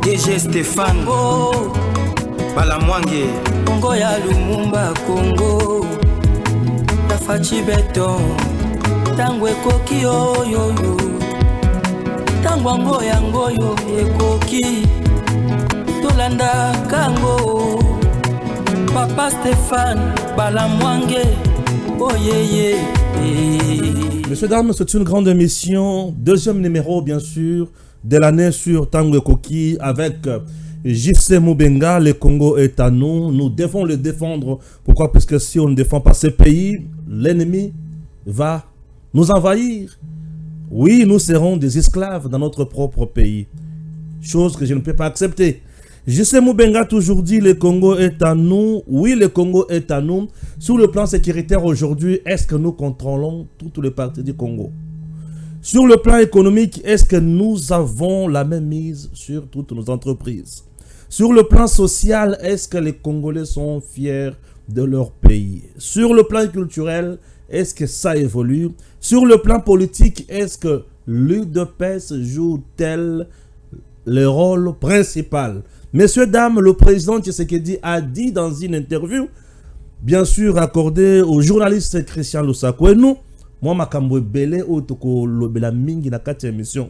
DG Stéphane Balamwange Congo ya Lumumba Congo Tafachi Beton Tango ekoki oyo Tango yangoyo ekoki Tolanda kango Papa Stéphane Balamwange Oh yeah. Messieurs, dames, c'est une grande émission. Deuxième numéro, bien sûr, de l'année sur Tango Koki avec JC Moubenga. Le Congo est à nous. Nous devons le défendre. Pourquoi? Parce que si on ne défend pas ce pays, l'ennemi va nous envahir. Oui, nous serons des esclaves dans notre propre pays. Chose que je ne peux pas accepter. JC Moubenga toujours dit le Congo est à nous. Oui, le Congo est à nous. Sur le plan sécuritaire aujourd'hui, est-ce que nous contrôlons toutes les parties du Congo? Sur le plan économique, est-ce que nous avons la même mise sur toutes nos entreprises? Sur le plan social, est-ce que les Congolais sont fiers de leur pays? Sur le plan culturel, est-ce que ça évolue? Sur le plan politique, est-ce que l'UDPS joue-t-elle le rôle principal? Messieurs, dames, le président Tshisekedi a dit dans une interview, bien sûr accordée au journaliste Christian Lusako, et nous, moi, Makambo Belé, Otoko Lobela Mingi, na 4e émission.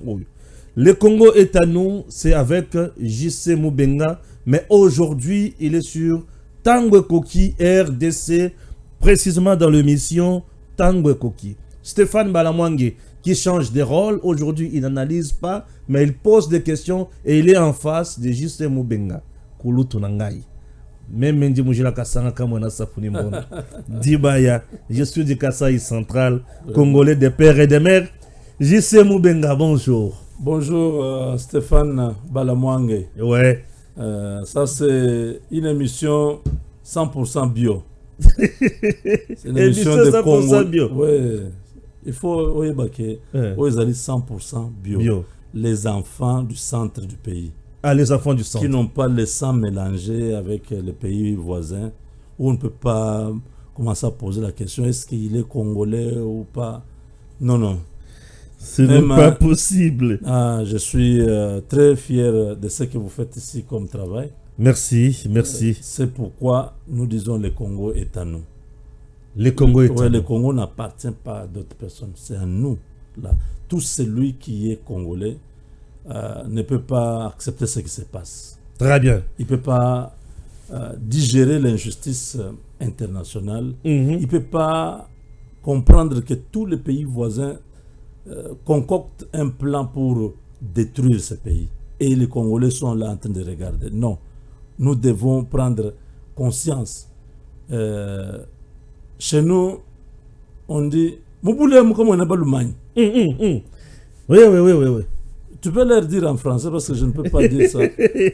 Le Congo est à nous, c'est avec JC Moubenga, mais aujourd'hui, il est sur Tango Koki RDC, précisément dans l'émission Tango Koki. Stéphane Balamwange, qui change de rôle. Aujourd'hui, il n'analyse pas, mais il pose des questions et il est en face de JC Moubenga. Kulu Tunangai. Même Mendi Moujila Kassanga Kamwana Safuni Mona. Dibaya, je suis du Kasaï central, congolais de père et de mère. JC Moubenga, bonjour. Bonjour Stéphane Balamwange. Ouais. Ça, c'est une émission 100% bio. C'est une émission de 100% Congo. Bio. Ouais. Il faut oui, ils allaient 100% bio. Les enfants du centre du pays. Ah, les enfants du centre. Qui n'ont pas le sang mélangé avec les pays voisins. Où on ne peut pas commencer à poser la question, est-ce qu'il est congolais ou pas? Non. Ce n'est pas possible. Je suis très fier de ce que vous faites ici comme travail. Merci. C'est pourquoi nous disons le Congo est à nous. Le Congo est à nous. Le Congo n'appartient pas à d'autres personnes, c'est à nous. Là. Tout celui qui est congolais ne peut pas accepter ce qui se passe. Très bien. Il ne peut pas digérer l'injustice internationale. Il ne peut pas comprendre que tous les pays voisins concoctent un plan pour détruire ce pays. Et les Congolais sont là en train de regarder. Non, nous devons prendre conscience. Chez nous, on dit Mouboulem comme on n'a pas le magne. Oui. Tu peux leur dire en français parce que je ne peux pas dire ça.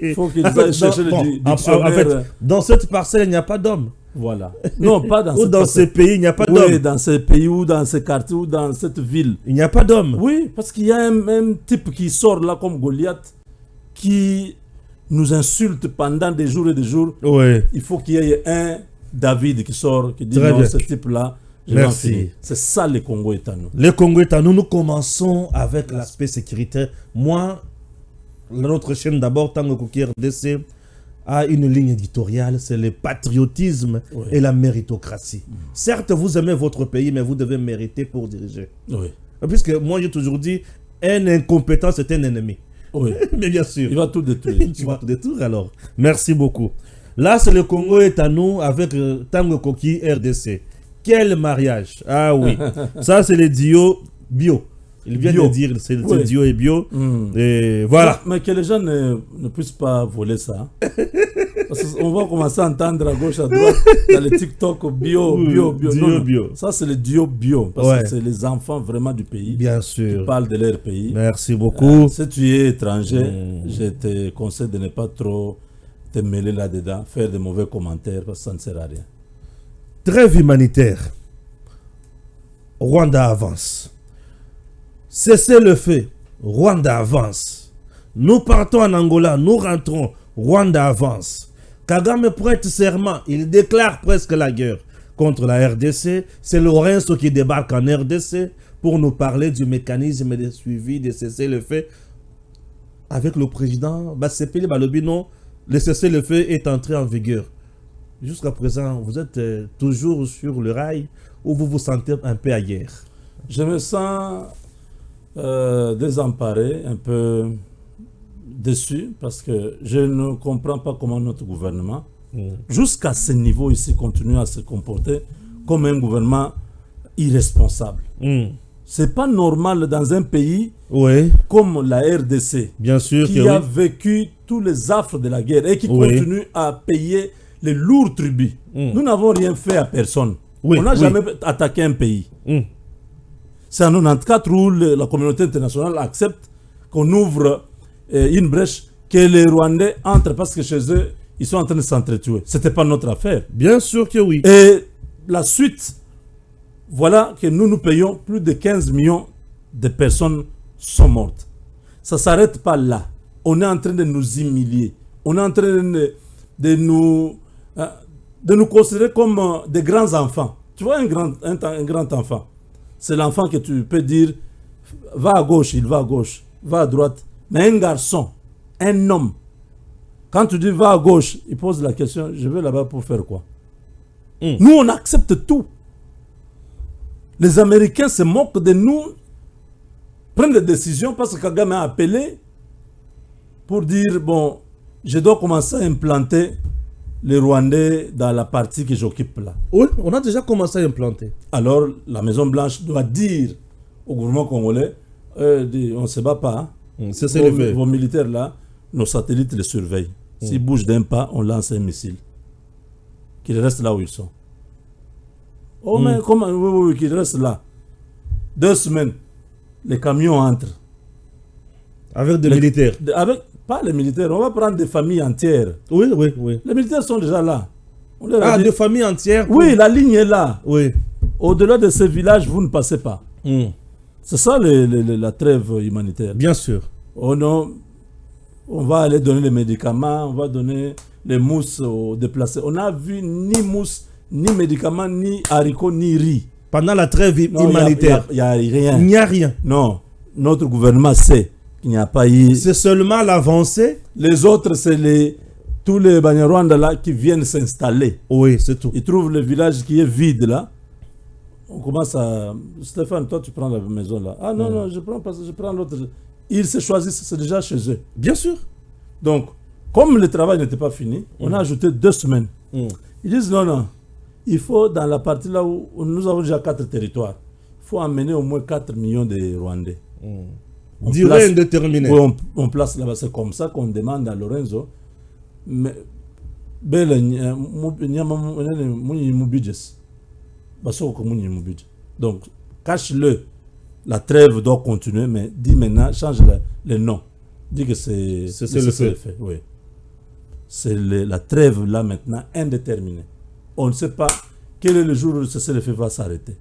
Il faut qu'ils aillent chercher le dictionnaire. En fait, dans cette parcelle, il n'y a pas d'homme. Voilà. Non, pas dans ou dans ce pays, il n'y a pas d'homme. Oui, dans ce pays ou dans ce quartier ou dans cette ville. Il n'y a pas d'homme. Oui, parce qu'il y a un même type qui sort là comme Goliath qui nous insulte pendant des jours et des jours. Oui. Il faut qu'il y ait un David qui sort, qui dit non, ce type-là, je vais en finir. C'est ça le Congo est à nous. Le Congo est à nous. Nous commençons avec l'aspect sécuritaire. Moi, notre chaîne d'abord, Tango Koki RDC, a une ligne éditoriale, c'est le patriotisme et la méritocratie. Certes, vous aimez votre pays, mais vous devez mériter pour diriger. Oui. Puisque moi, j'ai toujours dit, un incompétent, c'est un ennemi. Oui. Mais bien sûr. Il va tout détruire. Tu vas tout détruire alors. Merci beaucoup. Là, c'est le Congo est à nous avec Tango Koki RDC. Quel mariage! Ah oui. Ça, c'est le duo bio. Il vient de dire c'est le duo et bio. Et voilà. Mais que les gens ne puissent pas voler ça. Parce qu'on va commencer à entendre à gauche, à droite, dans le TikTok bio. Duo bio. Ça, c'est le duo bio. Parce que c'est les enfants vraiment du pays. Bien sûr. Qui parlent de leur pays. Merci beaucoup. Si tu es étranger, je te conseille de ne pas trop te mêler là-dedans, faire de mauvais commentaires, parce que ça ne sert à rien. Trêve humanitaire. Rwanda avance. Cessez le feu. Rwanda avance. Nous partons en Angola, nous rentrons. Rwanda avance. Kagame prête serment. Il déclare presque la guerre contre la RDC. C'est Lorenzo qui débarque en RDC pour nous parler du mécanisme de suivi de cessez le feu. avec le président Bassepeli Balobi, non, le cessez-le-feu est entré en vigueur. Jusqu'à présent, vous êtes toujours sur le rail ou vous vous sentez un peu ailleurs? Je me sens désemparé, un peu déçu, parce que je ne comprends pas comment notre gouvernement, jusqu'à ce niveau ici, continue à se comporter comme un gouvernement irresponsable. C'est pas normal dans un pays comme la RDC, bien sûr, qui a vécu tous les affres de la guerre et qui continue à payer les lourds tributs. Nous n'avons rien fait à personne. On n'a jamais attaqué un pays. C'est en 94 où la communauté internationale accepte qu'on ouvre une brèche, que les Rwandais entrent parce que chez eux, ils sont en train de s'entretuer. Ce n'était pas notre affaire. Bien sûr que oui. Et la suite, voilà que nous payons plus de 15 millions de personnes sont mortes. Ça ne s'arrête pas là. On est en train de nous humilier. On est en train de nous considérer comme des grands enfants. Tu vois un grand enfant, c'est l'enfant que tu peux dire va à gauche, il va à gauche, va à droite. Mais un garçon, un homme, quand tu dis va à gauche, il pose la question, je vais là-bas pour faire quoi? Nous, on accepte tout. Les Américains se moquent de nous, prennent des décisions parce que Kagame a appelé pour dire, bon, je dois commencer à implanter les Rwandais dans la partie que j'occupe là. Oui, on a déjà commencé à implanter. Alors, la Maison-Blanche doit dire au gouvernement congolais, on ne se bat pas. Vos militaires là, nos satellites les surveillent. S'ils bougent d'un pas, on lance un missile. Qu'ils restent là où ils sont. Oh, mais comment? Oui, qu'ils restent là. 2 semaines, les camions entrent. Avec des militaires? Pas les militaires, on va prendre des familles entières. Oui. Les militaires sont déjà là. Des familles entières? Oui, la ligne est là. Oui. Au-delà de ces villages, vous ne passez pas. C'est ça la trêve humanitaire. Bien sûr. Oh non, on va aller donner les médicaments, on va donner les mousses aux déplacés. On n'a vu ni mousse, ni médicaments, ni haricots, ni riz. Pendant la trêve humanitaire? Il n'y a rien. Il n'y a rien. Non, notre gouvernement sait qu'il n'y a pas eu... C'est seulement l'avancée? Les autres, c'est tous les Banyarwanda là qui viennent s'installer. Oui, c'est tout. Ils trouvent le village qui est vide là. On commence à... Stéphane, toi tu prends la maison là. Ah non, je prends l'autre. Ils se choisissent, c'est déjà chez eux. Bien sûr. Donc, comme le travail n'était pas fini, on a ajouté 2 semaines. Ils disent non, il faut dans la partie là où nous avons déjà 4 territoires, il faut amener au moins 4 millions de Rwandais. Durée indéterminée. Oui, on place là-bas, c'est comme ça qu'on demande à Lorenzo. Mais, donc, cache-le. La trêve doit continuer, mais dis maintenant, change le nom. Dis que c'est le fait. Oui. C'est la trêve là maintenant indéterminée. On ne sait pas quel est le jour où le cessez-le-feu va s'arrêter.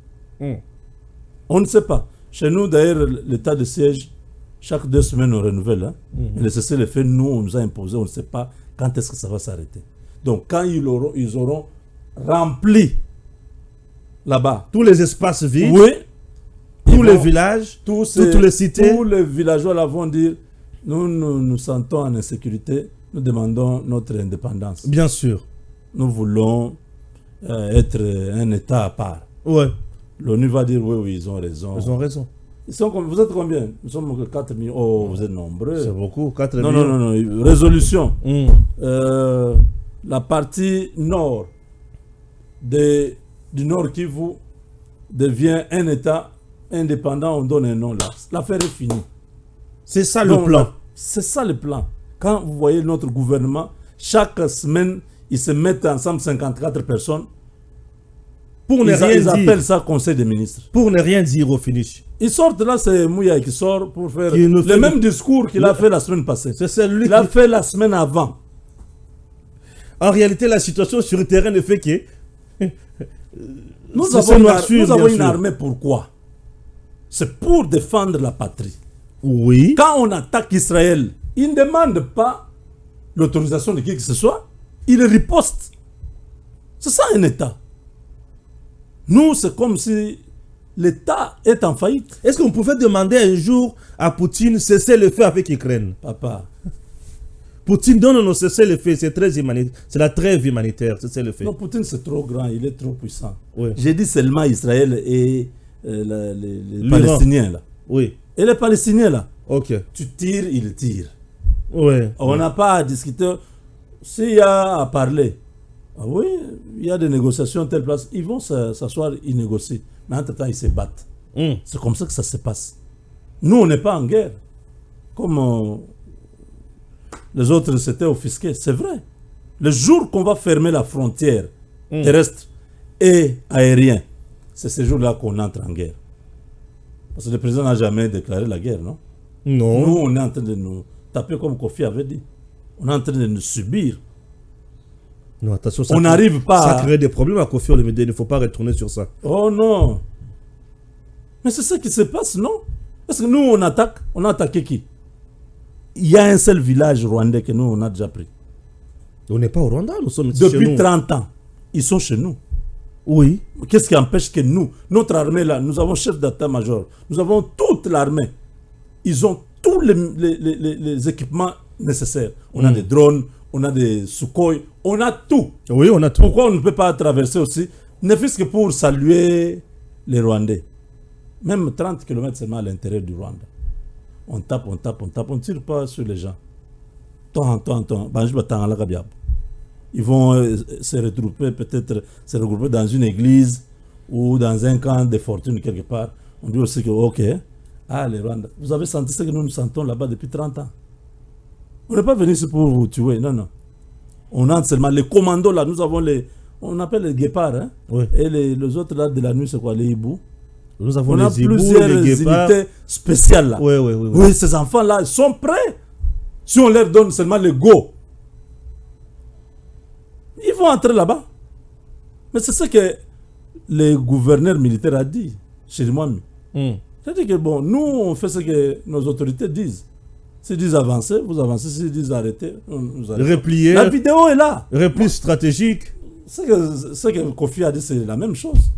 On ne sait pas. Chez nous, d'ailleurs, l'état de siège, chaque 2 semaines, on renouvelle. Hein? Mais le cessez-le-feu, nous, on nous a imposé, on ne sait pas quand est-ce que ça va s'arrêter. Donc, quand ils auront rempli là-bas tous les espaces vides, oui, tous les villages, toutes les cités, tous les villageois là vont dire nous nous sentons en insécurité, nous demandons notre indépendance. Bien sûr. Nous voulons être un État à part. Ouais. L'ONU va dire oui, ils ont raison. Ils ont raison. Vous êtes combien? Nous sommes 4 millions. Oh, vous êtes nombreux. C'est beaucoup, 4 millions. Non. Résolution. La partie nord du Nord Kivu devient un État indépendant, on donne un nom là. L'affaire est finie. C'est ça le plan. C'est ça le plan. Quand vous voyez notre gouvernement, chaque semaine, ils se mettent ensemble 54 personnes. Pour ne rien dire. Ils appellent ça Conseil des ministres. Pour ne rien dire au finish. Ils sortent là, c'est Mouya qui sort pour faire le même discours qu'il a fait la semaine passée. C'est celui qu'il a fait la semaine avant. En réalité, la situation sur le terrain ne fait que... Nous avons une armée, pourquoi? C'est pour défendre la patrie. Oui. Quand on attaque Israël, il ne demande pas l'autorisation de qui que ce soit. Il riposte. C'est ça un État. Nous, c'est comme si l'État est en faillite. Est-ce qu'on pouvait demander un jour à Poutine cesser le feu avec l'Ukraine? Papa, Poutine donne non cesser le feu, c'est très humanitaire, c'est la trêve humanitaire, cesser le feu. non, Poutine c'est trop grand, il est trop puissant. Oui. J'ai dit seulement Israël et les l'Iran. Palestiniens là. Oui, Et les Palestiniens là, ok. tu tires, ils tirent. Oui. On n'a pas à discuter. S'il y a à parler, ah oui, il y a des négociations telle place, ils vont s'asseoir, ils négocient. Mais entre-temps, ils se battent. C'est comme ça que ça se passe. Nous, on n'est pas en guerre. Comme les autres s'étaient offusqués. C'est vrai. Le jour qu'on va fermer la frontière terrestre et aérienne, c'est ce jour-là qu'on entre en guerre. Parce que le président n'a jamais déclaré la guerre, non? Non. Nous, on est en train de nous taper comme Kofi avait dit. On est en train de nous subir. Non, attention, On n'arrive pas ça à... crée des problèmes à Kofi Olomide, il ne faut pas retourner sur ça. Oh non. Mais c'est ça qui se passe, non? Parce que nous, on attaque. On a attaqué qui? Il y a un seul village rwandais que nous, on a déjà pris. On n'est pas au Rwanda, nous sommes ici chez Depuis nous. 30 ans, ils sont chez nous. Oui. Qu'est-ce qui empêche que nous, notre armée là, nous avons chef d'état-major, nous avons toute l'armée. Ils ont tous les équipements nécessaires. On a des drones, on a des Sukhoi, on a tout. Oui, on a tout. Pourquoi on ne peut pas traverser aussi, ne fût-ce que pour saluer les Rwandais? Même 30 km seulement à l'intérieur du Rwanda. On tape, on tape, on tape, on ne tire pas sur les gens. Ils vont se regrouper, peut-être se regrouper dans une église ou dans un camp de fortune quelque part. On dit aussi que, ok, les Rwandais, vous avez senti ce que nous nous sentons là-bas depuis 30 ans. On n'est pas venu ici pour vous tuer, non, non. On entre seulement les commandos là, nous avons on appelle les guépards, hein? Oui. Et les autres là de la nuit, c'est quoi, les hiboux? Nous avons On a les hiboux, plusieurs les guépards. unités spéciales là. Oui, oui, oui. Oui, ces enfants-là, ils sont prêts. Si on leur donne seulement le go, ils vont entrer là-bas. Mais c'est ce que le gouverneur militaire a dit, Chirimwami. C'est-à-dire que bon, nous, on fait ce que nos autorités disent. S'ils disent avancer, vous avancez. S'ils disent arrêter, vous arrêtez. Replier. La vidéo est là. Repli stratégique. Ce que Kofi a dit, c'est la même chose.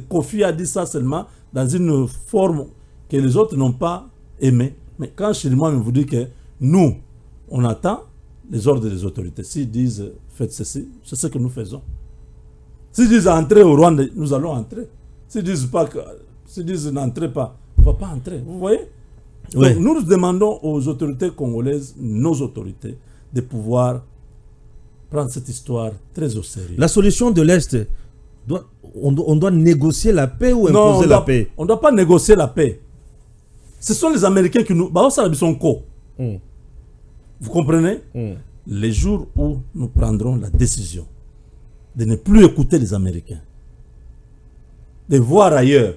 Kofi a dit ça seulement dans une forme que les autres n'ont pas aimée. Mais quand Chirimwami vous dit que nous, on attend les ordres des autorités. S'ils disent faites ceci, c'est ce que nous faisons. S'ils disent entrer au Rwanda, nous allons entrer. S'ils disent n'entrez pas, on ne va pas entrer. Vous voyez? Oui. Donc, nous demandons aux autorités congolaises, nos autorités, de pouvoir prendre cette histoire très au sérieux. La solution de l'Est, on doit négocier la paix ou imposer la paix? On ne doit pas négocier la paix. Ce sont les Américains qui nous... Vous comprenez? Les jours où nous prendrons la décision de ne plus écouter les Américains, de voir ailleurs.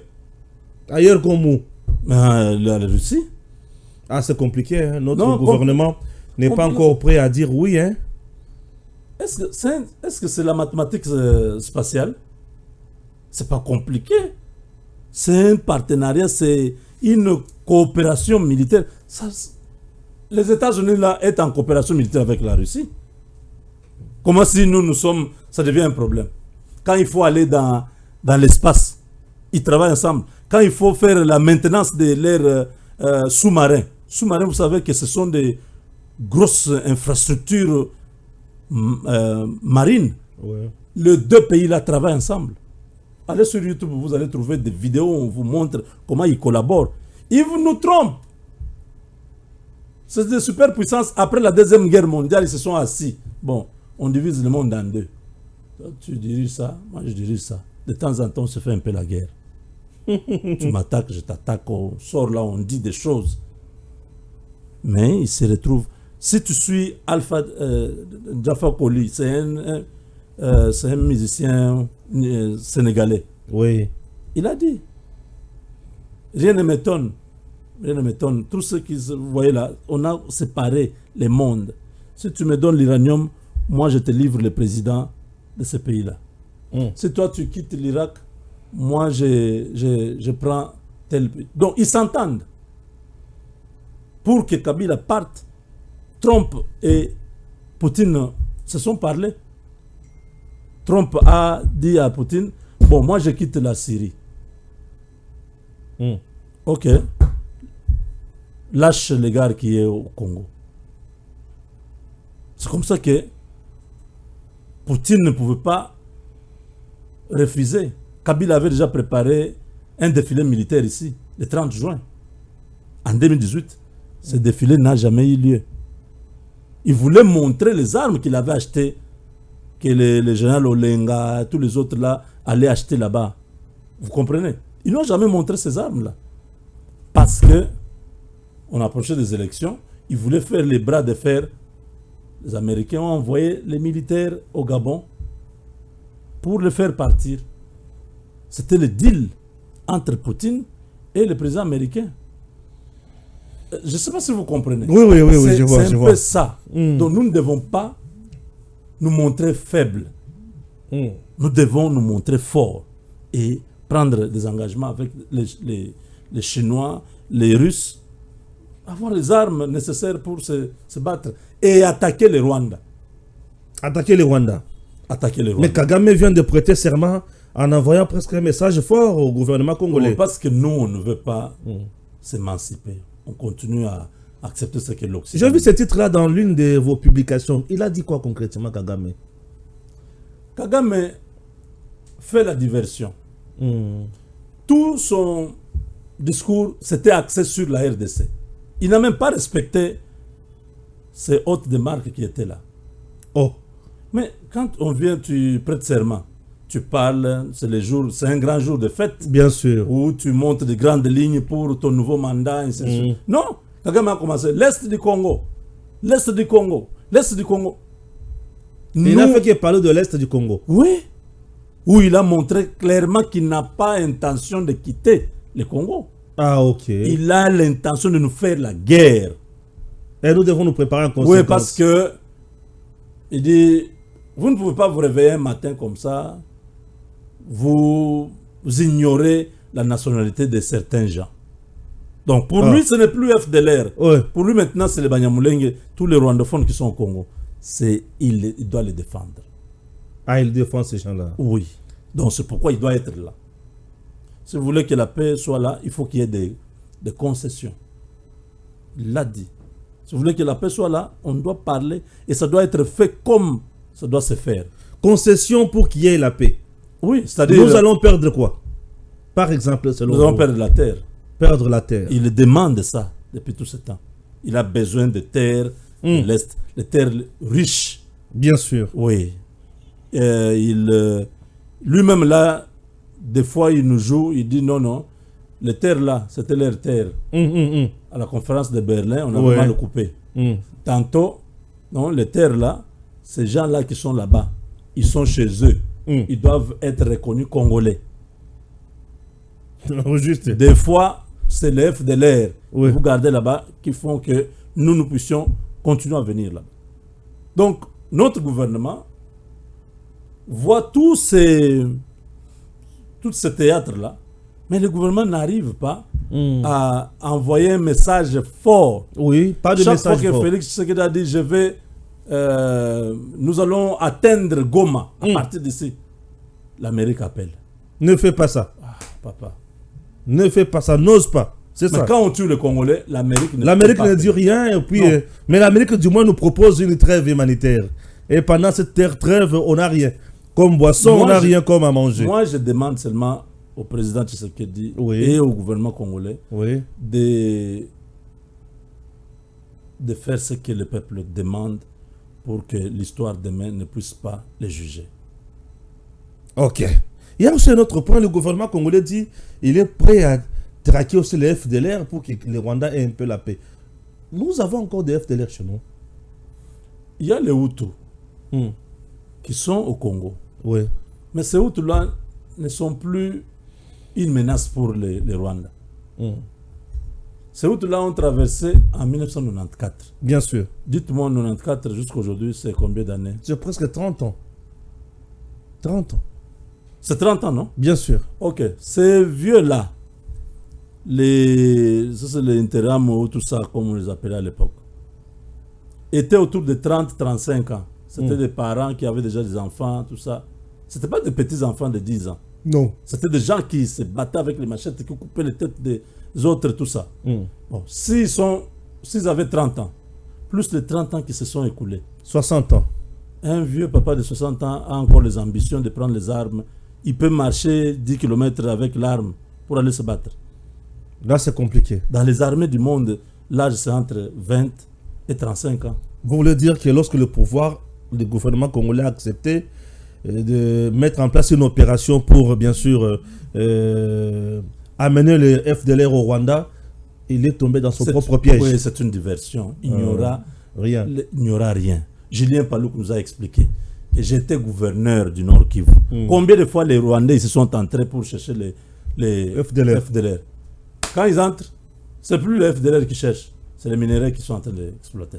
Ailleurs comme où? La Russie. Ah, c'est compliqué. Hein? Notre gouvernement n'est pas encore prêt à dire oui. Hein? Est-ce que c'est la mathématique spatiale? C'est pas compliqué. C'est un partenariat, c'est une coopération militaire. Les États-Unis là est en coopération militaire avec la Russie. Comment si nous sommes, ça devient un problème. Quand il faut aller dans l'espace, ils travaillent ensemble. Quand il faut faire la maintenance de leurs sous-marins, vous savez que ce sont des grosses infrastructures marines. Ouais. Les deux pays là travaillent ensemble. Allez sur YouTube, vous allez trouver des vidéos où on vous montre comment ils collaborent. Ils nous trompent. C'est des superpuissances. Après la Deuxième Guerre mondiale, ils se sont assis. Bon, on divise le monde en deux. Toi, tu diriges ça, moi je dirige ça. De temps en temps, on se fait un peu la guerre. Tu m'attaques, je t'attaque. On sort là, on dit des choses. Mais ils se retrouvent. Si tu suis Alpha Jaffa Koli, c'est un musicien sénégalais. Oui. Il a dit. Rien ne m'étonne. Rien ne m'étonne. Tout ce qui se voyait là, on a séparé les mondes. Si tu me donnes l'uranium, moi je te livre le président de ce pays-là. Si toi tu quittes l'Irak, moi je prends tel pays. Donc ils s'entendent. Pour que Kabila parte, Trump et Poutine se sont parlé. Trump a dit à Poutine, bon, moi je quitte la Syrie. Ok. Lâche l'égard qui est au Congo. C'est comme ça que Poutine ne pouvait pas refuser. Kabila avait déjà préparé un défilé militaire ici, le 30 juin. En 2018, ce défilé n'a jamais eu lieu. Il voulait montrer les armes qu'il avait achetées, que le général Olenga, tous les autres là, allaient acheter là-bas. Vous comprenez? Ils n'ont jamais montré ces armes-là. Parce que on approchait des élections, ils voulaient faire les bras de fer. Les Américains ont envoyé les militaires au Gabon pour les faire partir. C'était le deal entre Poutine et le président américain. Je ne sais pas si vous comprenez. Oui, je vois. C'est un peu ça. Donc nous ne devons pas nous montrer faibles. Nous devons nous montrer forts et prendre des engagements avec les Chinois, les Russes, avoir les armes nécessaires pour se battre et attaquer le Rwanda. Attaquer le Rwanda. Mais Kagame vient de prêter serment en envoyant presque un message fort au gouvernement congolais. Parce que nous, on ne veut pas s'émanciper. On continue à accepter ce que l'Occident. J'ai vu ce titre-là dans l'une de vos publications. Il a dit quoi concrètement, Kagame? Kagame fait la diversion. Tout son discours s'était axé sur la RDC. Il n'a même pas respecté ces hôtes de marque qui étaient là. Oh. Mais quand on vient, tu prêtes serment, tu parles, c'est un grand jour de fête. Bien sûr. Où tu montres de grandes lignes pour ton nouveau mandat, ainsi de suite. Non, Kagame a commencé l'Est du Congo. L'Est du Congo. L'Est du Congo. Il n'a fait que parler de l'Est du Congo. Oui. Où il a montré clairement qu'il n'a pas intention de quitter le Congo. Ah, ok. Il a l'intention de nous faire la guerre. Et nous devons nous préparer en conséquence. Oui, parce que il dit, vous ne pouvez pas vous réveiller un matin comme ça, vous ignorez la nationalité de certains gens. Donc pour lui, ce n'est plus FDLR. Ouais. Pour lui maintenant, c'est les Banyamulenge, tous les rwandophones qui sont au Congo. Il doit les défendre. Ah, il défend ces gens-là. Oui. Donc c'est pourquoi il doit être là. Si vous voulez que la paix soit là, il faut qu'il y ait des concessions. Il l'a dit. Si vous voulez que la paix soit là, on doit parler et ça doit être fait comme ça doit se faire. Concession pour qu'il y ait la paix. Oui, c'est-à-dire... Nous allons perdre quoi? Par exemple, selon nous allons perdre la terre. Perdre la terre. Il demande ça depuis tout ce temps. Il a besoin de terres de l'Est, des terres riches. Bien sûr. Oui. Lui-même là, des fois il nous joue, il dit non, les terres là, c'était leurs terres. À la conférence de Berlin, on a vraiment le coupé. Tantôt, non, les terres là, ces gens-là qui sont là-bas, ils sont chez eux. Ils doivent être reconnus congolais. Juste. Des fois, c'est les FDLR que vous gardez là-bas qui font que nous puissions continuer à venir là-bas. Donc, notre gouvernement voit tous ces théâtres-là, mais le gouvernement n'arrive pas à envoyer un message fort. Oui, pas de message fort. Chaque fois que Félix Tshisekedi a dit, nous allons atteindre Goma à partir d'ici, l'Amérique appelle. Ne fais pas ça. Ah, papa. Ne fais pas ça, n'ose pas. C'est ça. Mais quand on tue les Congolais, l'Amérique ne dit rien. Et puis, mais l'Amérique, du moins, nous propose une trêve humanitaire. Et pendant cette trêve, on n'a rien. Comme boisson, on n'a rien comme à manger. Moi, je demande seulement au président Tshisekedi et au gouvernement congolais de faire ce que le peuple demande pour que l'histoire demain ne puisse pas les juger. Ok. Il y a aussi un autre point. Le gouvernement congolais dit qu'il est prêt à traquer aussi les FDLR pour que les Rwandais aient un peu la paix. Nous avons encore des FDLR chez nous. Il y a les Hutus qui sont au Congo. Oui. Mais ces Hutus-là ne sont plus une menace pour les Rwandais. Ces Hutus-là ont traversé en 1994. Bien sûr. Dites-moi, 1994 jusqu'à aujourd'hui, c'est combien d'années? C'est presque 30 ans. 30 ans. C'est 30 ans, non? Bien sûr. Ok. Ces vieux-là, c'est les Interam ou tout ça, comme on les appelait à l'époque, étaient autour de 30-35 ans. C'était des parents qui avaient déjà des enfants, tout ça. Ce n'étaient pas des petits enfants de 10 ans. Non. C'était des gens qui se battaient avec les machettes, qui coupaient les têtes des autres, tout ça. Bon, s'ils avaient 30 ans, plus les 30 ans qui se sont écoulés, 60 ans. un vieux papa de 60 ans a encore les ambitions de prendre les armes. Il peut marcher 10 km avec l'arme pour aller se battre. Là, c'est compliqué. Dans les armées du monde, l'âge c'est entre 20 et 35 ans. Vous voulez dire que lorsque le gouvernement congolais a accepté de mettre en place une opération pour, bien sûr, amener le FDLR au Rwanda, il est tombé dans son propre piège. Oui, c'est une diversion. Il n'y aura rien. Il n'y aura rien. Julien Palouk nous a expliqué que j'étais gouverneur du Nord Kivu. Combien de fois les Rwandais ils se sont entrés pour chercher les FDLR. Quand ils entrent, c'est plus les FDLR qui cherchent, c'est les minéraux qui sont en train d'exploiter.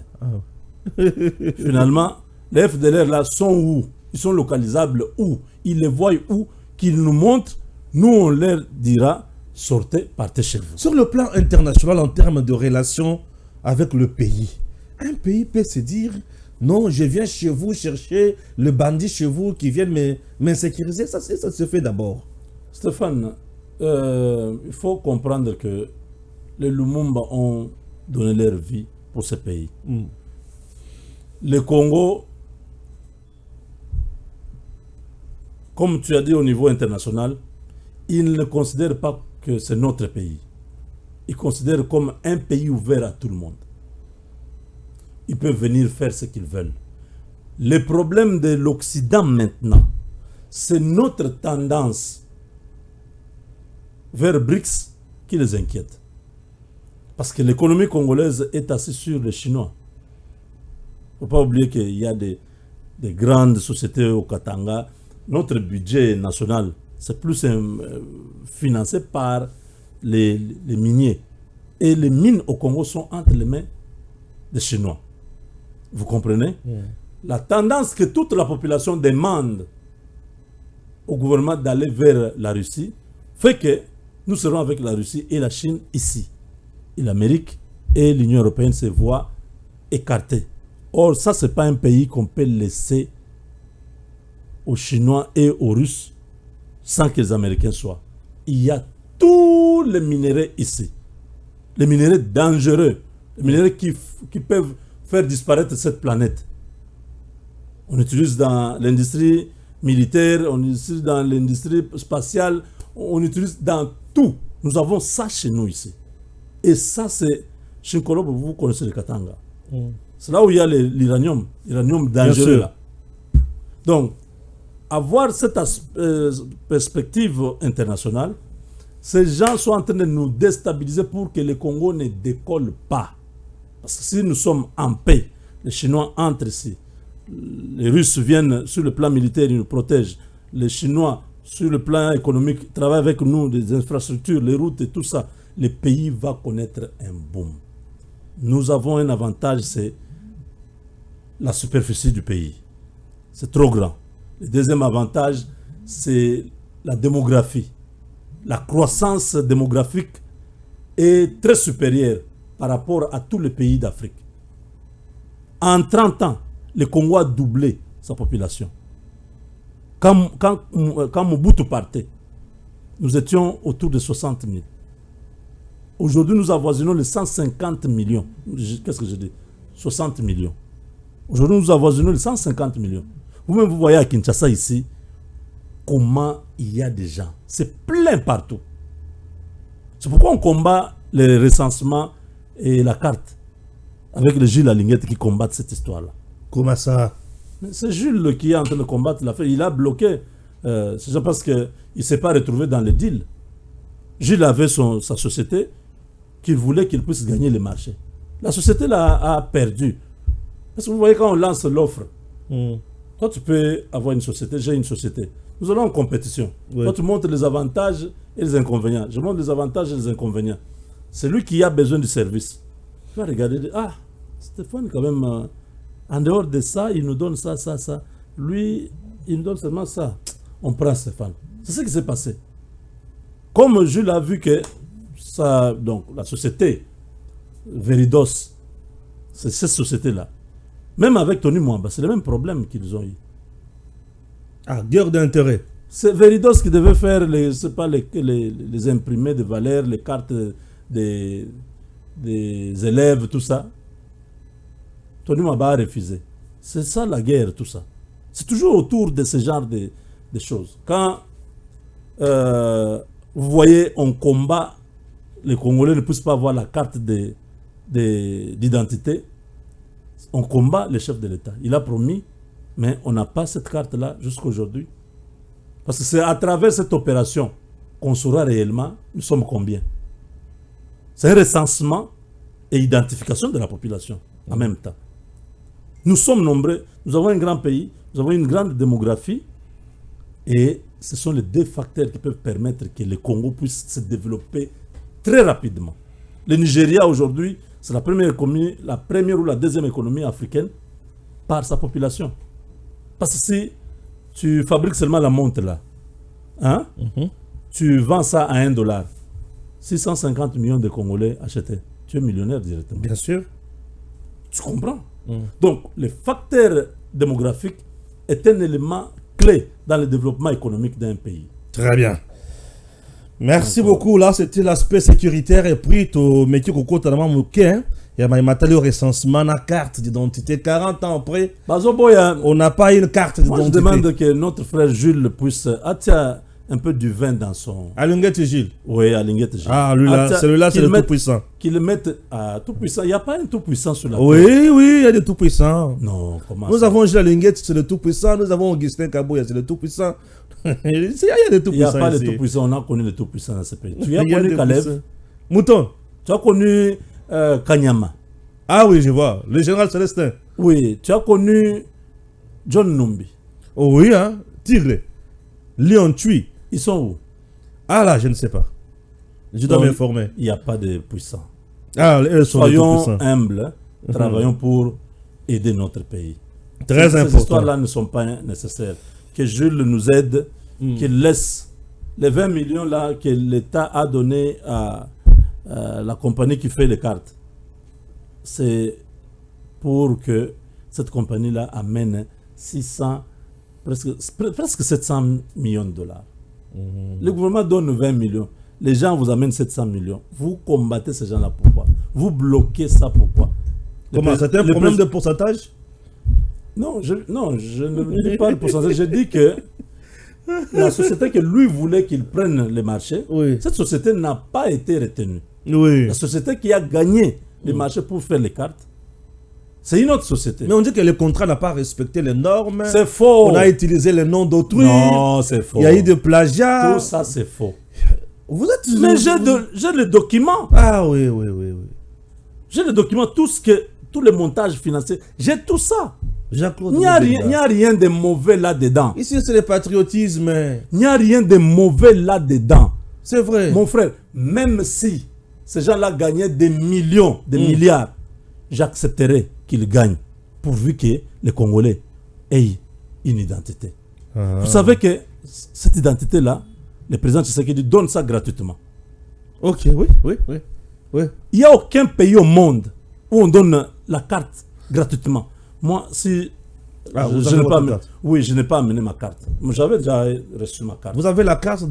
Finalement, les FDLR là sont où? Ils sont localisables où? Ils les voient où? Qu'ils nous montrent, nous on leur dira, sortez, partez chez vous. Sur le plan international, en termes de relations avec le pays, un pays peut se dire, non, je viens chez vous chercher le bandit chez vous qui vient m'insécuriser. Ça se fait d'abord. Stéphane, il faut comprendre que les Lumumba ont donné leur vie pour ce pays. Le Congo, comme tu as dit au niveau international, ils ne considèrent pas que c'est notre pays. Ils considèrent comme un pays ouvert à tout le monde. Ils peuvent venir faire ce qu'ils veulent. Le problème de l'Occident maintenant, c'est notre tendance vers BRICS qui les inquiète. Parce que l'économie congolaise est assise sur les Chinois. Il ne faut pas oublier qu'il y a des grandes sociétés au Katanga. Notre budget national, c'est plus financé par les miniers. Et les mines au Congo sont entre les mains des Chinois. Vous comprenez? La tendance que toute la population demande au gouvernement d'aller vers la Russie fait que nous serons avec la Russie et la Chine ici. Et l'Amérique et l'Union européenne se voient écartés. Or, ça, ce n'est pas un pays qu'on peut laisser aux Chinois et aux Russes sans que les Américains soient. Il y a tous les minéraux ici. Les minéraux dangereux. Les minéraux qui peuvent faire disparaître cette planète. On utilise dans l'industrie militaire, on utilise dans l'industrie spatiale, on utilise dans tout. Nous avons ça chez nous ici. Et ça, c'est... Chinkolob, vous connaissez le Katanga. C'est là où il y a l'uranium dangereux. Là. Donc, avoir cette perspective internationale, ces gens sont en train de nous déstabiliser pour que le Congo ne décolle pas. Parce que si nous sommes en paix, les Chinois entrent ici, les Russes viennent sur le plan militaire, ils nous protègent, les Chinois sur le plan économique travaillent avec nous, des infrastructures, les routes et tout ça, le pays va connaître un boom. Nous avons un avantage, c'est la superficie du pays. C'est trop grand. Le deuxième avantage, c'est la démographie. La croissance démographique est très supérieure par rapport à tous les pays d'Afrique. En 30 ans, le Congo a doublé sa population. Quand Mobutu partait, nous étions autour de 60 000. Aujourd'hui, nous avoisinons les 150 millions. Qu'est-ce que je dis? 60 millions. Aujourd'hui, nous avoisinons les 150 millions. Vous-même, vous voyez à Kinshasa ici, comment il y a des gens. C'est plein partout. C'est pourquoi on combat les recensements et la carte. Avec le Jules Alinguette qui combattent cette histoire-là. Comment ça? C'est Jules qui est en train de combattre l'affaire. Il a bloqué. C'est parce qu'il ne s'est pas retrouvé dans le deal. Jules avait sa société qu'il voulait qu'il puisse gagner les marchés. La société là a perdu. Parce que vous voyez quand on lance l'offre, toi tu peux avoir une société, j'ai une société. Nous allons en compétition. Oui. Toi tu montres les avantages et les inconvénients. Je montre les avantages et les inconvénients. C'est lui qui a besoin du service. Tu vas regarder, Stéphane quand même, en dehors de ça, il nous donne ça. Lui, il nous donne seulement ça. On prend Stéphane. C'est ce qui s'est passé. Comme Jules a vu que ça, donc, la société Veridos, c'est cette société-là. Même avec Tony Mwamba, c'est le même problème qu'ils ont eu. Guerre d'intérêt. C'est Veridos qui devait faire les imprimés de valeurs, les cartes des élèves, tout ça. Tony Maba a refusé. C'est ça la guerre, tout ça. C'est toujours autour de ce genre de choses. Quand vous voyez, on combat, les Congolais ne puissent pas avoir la carte d'identité, on combat le chef de l'État. Il a promis, mais on n'a pas cette carte-là jusqu'à aujourd'hui. Parce que c'est à travers cette opération qu'on saura réellement nous sommes combien. C'est un recensement et identification de la population en même temps. Nous sommes nombreux, nous avons un grand pays, nous avons une grande démographie et ce sont les deux facteurs qui peuvent permettre que le Congo puisse se développer très rapidement. Le Nigeria aujourd'hui, c'est la première ou la deuxième économie africaine par sa population. Parce que si tu fabriques seulement la montre là, hein, tu vends ça à $1, 650 millions de Congolais achetaient. Tu es millionnaire directement. Bien sûr. Tu comprends? Donc, le facteur démographique est un élément clé dans le développement économique d'un pays. Très bien. Merci beaucoup. Là, c'était l'aspect sécuritaire. Et puis, tu mets au côté de il y a un recensement na carte d'identité 40 ans après. On n'a pas une carte d'identité. Je demande que notre frère Jules puisse attirer un peu du vin dans son... Alingette Gilles. Oui, Alingette Gilles. Ah, celui-là, c'est le tout-puissant. Qu'il le mette à tout-puissant. Il n'y a pas un tout-puissant sur la terre. Oui, il y a des tout-puissants. Non, comment Nous avons Gilles Alingette, c'est le tout-puissant. Nous avons Augustin Kabouya, c'est le tout-puissant. Il y a des tout-puissants. Il n'y a pas de tout-puissant. On a connu les tout-puissants dans ce pays. Tu as connu Caleb. Mouton. Tu as connu Kanyama. Ah oui, je vois. Le général Célestin. Oui, tu as connu John Numbi. Oh oui, hein. Tigre. Lion Tui. Ils sont où? Ah là, je ne sais pas. Je dois m'informer. Il n'y a pas de puissants. Ah, eux sont soyons humbles, travaillons pour aider notre pays. Très important. Ces histoires-là ne sont pas nécessaires. Que Jules nous aide, qu'il laisse les 20 millions là que l'État a donné à la compagnie qui fait les cartes. C'est pour que cette compagnie-là amène presque 700 millions de dollars. Le gouvernement donne 20 millions. Les gens vous amènent 700 millions. Vous combattez ces gens-là pourquoi? Vous bloquez ça pourquoi? Comment? C'est un problème de pourcentage? Non, je ne dis pas le pourcentage. Je dis que la société que lui voulait qu'il prenne les marchés, cette société n'a pas été retenue. La société qui a gagné les marchés pour faire les cartes, c'est une autre société. Mais on dit que le contrat n'a pas respecté les normes. C'est faux. On a utilisé les noms d'autrui. Non, c'est faux. Il y a eu de plagiat. Tout ça, c'est faux. Vous êtes... Mais j'ai le document. Ah oui. J'ai le document, tous les montages financiers. J'ai tout ça. Jean-Claude, il n'y a rien de mauvais là-dedans. Ici, c'est le patriotisme. Il n'y a rien de mauvais là-dedans. C'est vrai. Mon frère, même si ces gens-là gagnaient des millions, des milliards, j'accepterais qu'ils gagnent, pourvu que les Congolais aient une identité. Vous savez que cette identité-là, le président Tshisekedi donne ça gratuitement. Ok, oui. Il n'y a aucun pays au monde où on donne la carte gratuitement. Moi, si je n'ai pas amené ma carte. J'avais déjà reçu ma carte. Vous avez la carte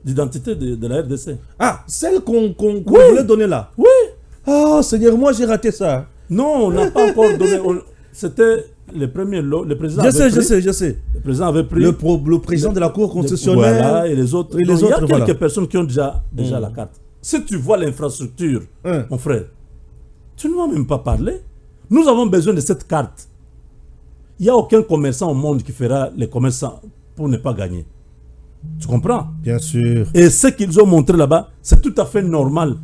d'identité de la RDC. Ah, celle qu'on voulait donner là. Oui. Oh, Seigneur, moi j'ai raté ça. Non, on n'a pas encore donné. C'était le premier lot. Le président je sais. Le président avait pris. Le président de la Cour constitutionnelle. Voilà, et les autres. Il y a quelques personnes qui ont déjà la carte. Si tu vois l'infrastructure, mon frère, tu ne vas même pas parler. Nous avons besoin de cette carte. Il n'y a aucun commerçant au monde qui fera les commerçants pour ne pas gagner. Tu comprends? Bien sûr. Et ce qu'ils ont montré là-bas, c'est tout à fait normal.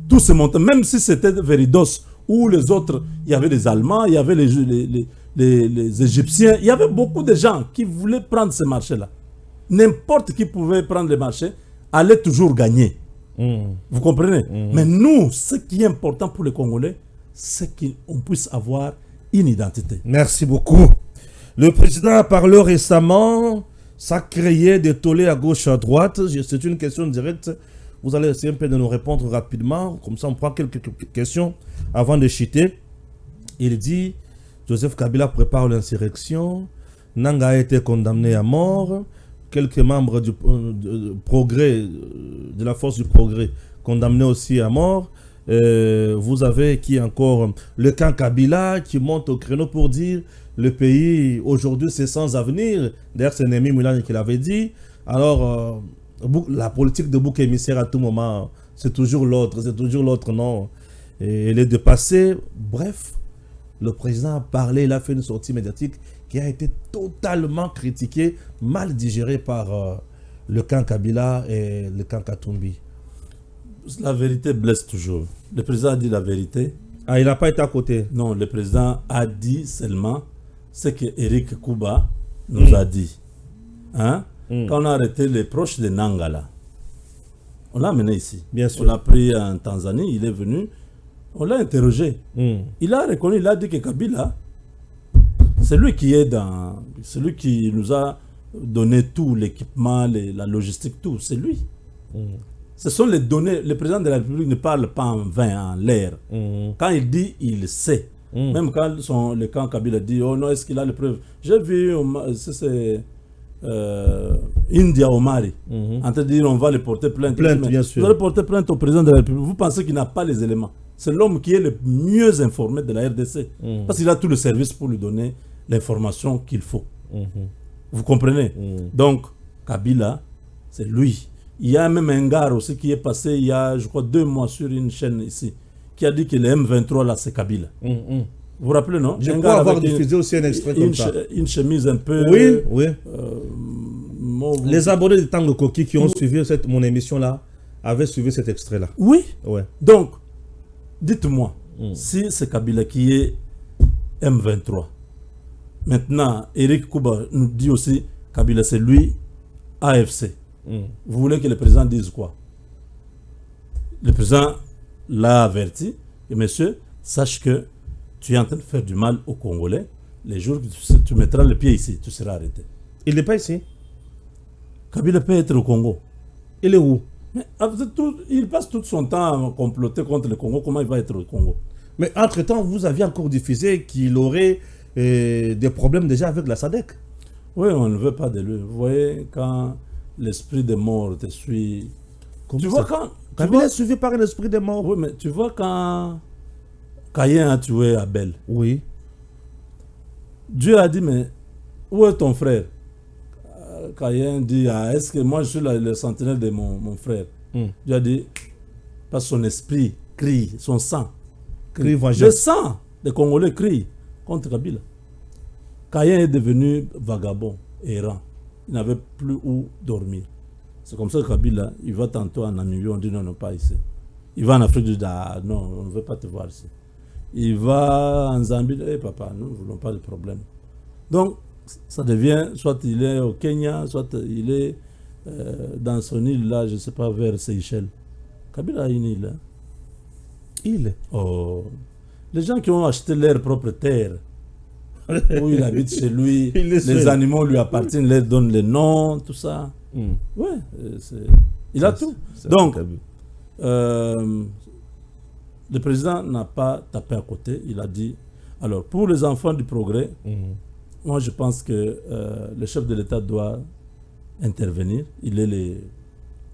Tout ce montant, même si c'était Veridos ou les autres, il y avait les Allemands, il y avait les Égyptiens, il y avait beaucoup de gens qui voulaient prendre ces marchés-là. N'importe qui pouvait prendre les marchés, allait toujours gagner. Vous comprenez? Mais nous, ce qui est important pour les Congolais, c'est qu'on puisse avoir une identité. Merci beaucoup. Le président a parlé récemment, ça créait des tollés à gauche et à droite. C'est une question directe. Vous allez essayer un peu de nous répondre rapidement. Comme ça, on prend quelques questions avant de chuter. Il dit, Joseph Kabila prépare l'insurrection. Nanga a été condamné à mort. quelques membres du progrès, de la force du progrès, condamnés aussi à mort. Vous avez qui encore? Le camp Kabila qui monte au créneau pour dire le pays aujourd'hui c'est sans avenir. D'ailleurs c'est Némi Moulani qui l'avait dit. Alors la politique de bouc émissaire à tout moment, c'est toujours l'autre, non. Et elle est dépassée. Bref, le président a parlé, il a fait une sortie médiatique qui a été totalement critiquée, mal digérée par le camp Kabila et le camp Katumbi. La vérité blesse toujours. Le président a dit la vérité. Ah, il n'a pas été à côté. Non, le président a dit seulement ce que Eric Kuba nous a dit. Hein? Quand on a arrêté les proches de Nangala, on l'a amené ici. Bien sûr. On l'a pris en Tanzanie, il est venu, on l'a interrogé. Il a reconnu, il a dit que Kabila, c'est lui qui est dans... C'est lui qui nous a donné tout, l'équipement, la logistique, tout. C'est lui. Ce sont les données. Le président de la République ne parle pas en vain, en l'air. Quand il dit, il sait. Même quand le camp Kabila dit, oh non, est-ce qu'il a les preuves? J'ai vu, c'est India Omari, en train de dire, on va le porter plainte. Bien sûr. Vous allez porter plainte au président de la République. Vous pensez qu'il n'a pas les éléments? C'est l'homme qui est le mieux informé de la RDC. Parce qu'il a tout le service pour lui donner l'information qu'il faut. Vous comprenez? Donc, Kabila, c'est lui. Il y a même un gars aussi qui est passé il y a, je crois, 2 mois sur une chaîne ici, qui a dit que le M23 là, c'est Kabila. Vous vous rappelez, non? Je crois avoir diffusé aussi un extrait comme ça. Une chemise un peu... Oui. Les abonnés de Tango Koki qui ont suivi mon émission-là avaient suivi cet extrait-là. Oui. Ouais. Donc, dites-moi, si c'est Kabila qui est M23, maintenant, Eric Kuba nous dit aussi Kabila, c'est lui, AFC. Vous voulez que le président dise quoi? Le président l'a averti, et monsieur, sache que tu es en train de faire du mal aux Congolais. Les jours que tu mettras le pied ici, tu seras arrêté. Il n'est pas ici. Kabila peut être au Congo. Il est où? Mais il passe tout son temps à comploter contre le Congo. Comment il va être au Congo? Mais entre-temps, vous aviez encore diffusé qu'il aurait des problèmes déjà avec la SADC. Oui, on ne veut pas de lui. Vous voyez, quand l'esprit des morts te suit... Tu vois quand... Kabila est suivi par un esprit des morts. Oui, mais tu vois quand Caïn a tué Abel. Oui. Dieu a dit, mais où est ton frère? Caïn dit, est-ce que moi je suis le sentinelle de mon frère? Dieu a dit, parce que son esprit crie, son sang crie. Le sang des Congolais crie contre Kabila. Caïn est devenu vagabond, errant. Il n'avait plus où dormir. C'est comme ça que Kabila, il va tantôt en Namibie, on dit non, non, pas ici. Il va en Afrique du Sud, non, on ne veut pas te voir ici. Il va en Zambie, papa, nous ne voulons pas de problème. Donc, ça devient, soit il est au Kenya, soit il est dans son île, là, je ne sais pas, vers Seychelles. Kabila a une île. Île? Oh. Les gens qui ont acheté leur propre terre, où il habite chez lui, les animaux lui appartiennent, leur donnent les noms, tout ça. Ouais, il a tout. Donc, le président n'a pas tapé à côté. Il a dit, alors, pour les enfants du progrès, moi je pense que le chef de l'État doit intervenir. Il est le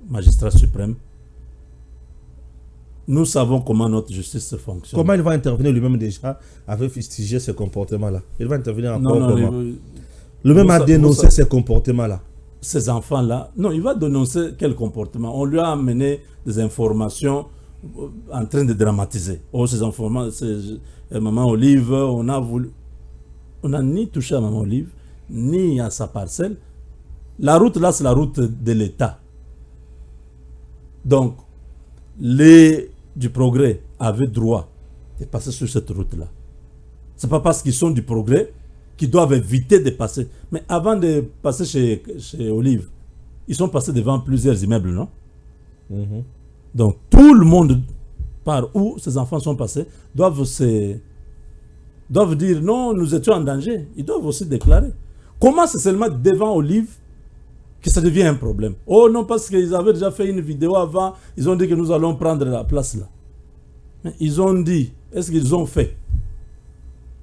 magistrat suprême. Nous savons comment notre justice fonctionne. Comment il va intervenir lui-même déjà avait fustigé ce comportement-là? Il va intervenir encore comment? Lui-même a dénoncé ces comportements-là. Ces enfants-là, non, il va dénoncer quel comportement? On lui a amené des informations en train de dramatiser. Oh, ces informations, c'est Maman Olive, on n'a ni touché à Maman Olive, ni à sa parcelle. La route là, c'est la route de l'État. Donc, les du progrès avaient droit de passer sur cette route-là. Ce n'est pas parce qu'ils sont du progrès qu'ils doivent éviter de passer. Mais avant de passer chez Olive, ils sont passés devant plusieurs immeubles, non? Donc, tout le monde, par où ces enfants sont passés, doivent dire non, nous étions en danger. Ils doivent aussi déclarer. Comment c'est seulement devant Olive que ça devient un problème? Oh non, parce qu'ils avaient déjà fait une vidéo avant, ils ont dit que nous allons prendre la place là. Mais ils ont dit, est-ce qu'ils ont fait?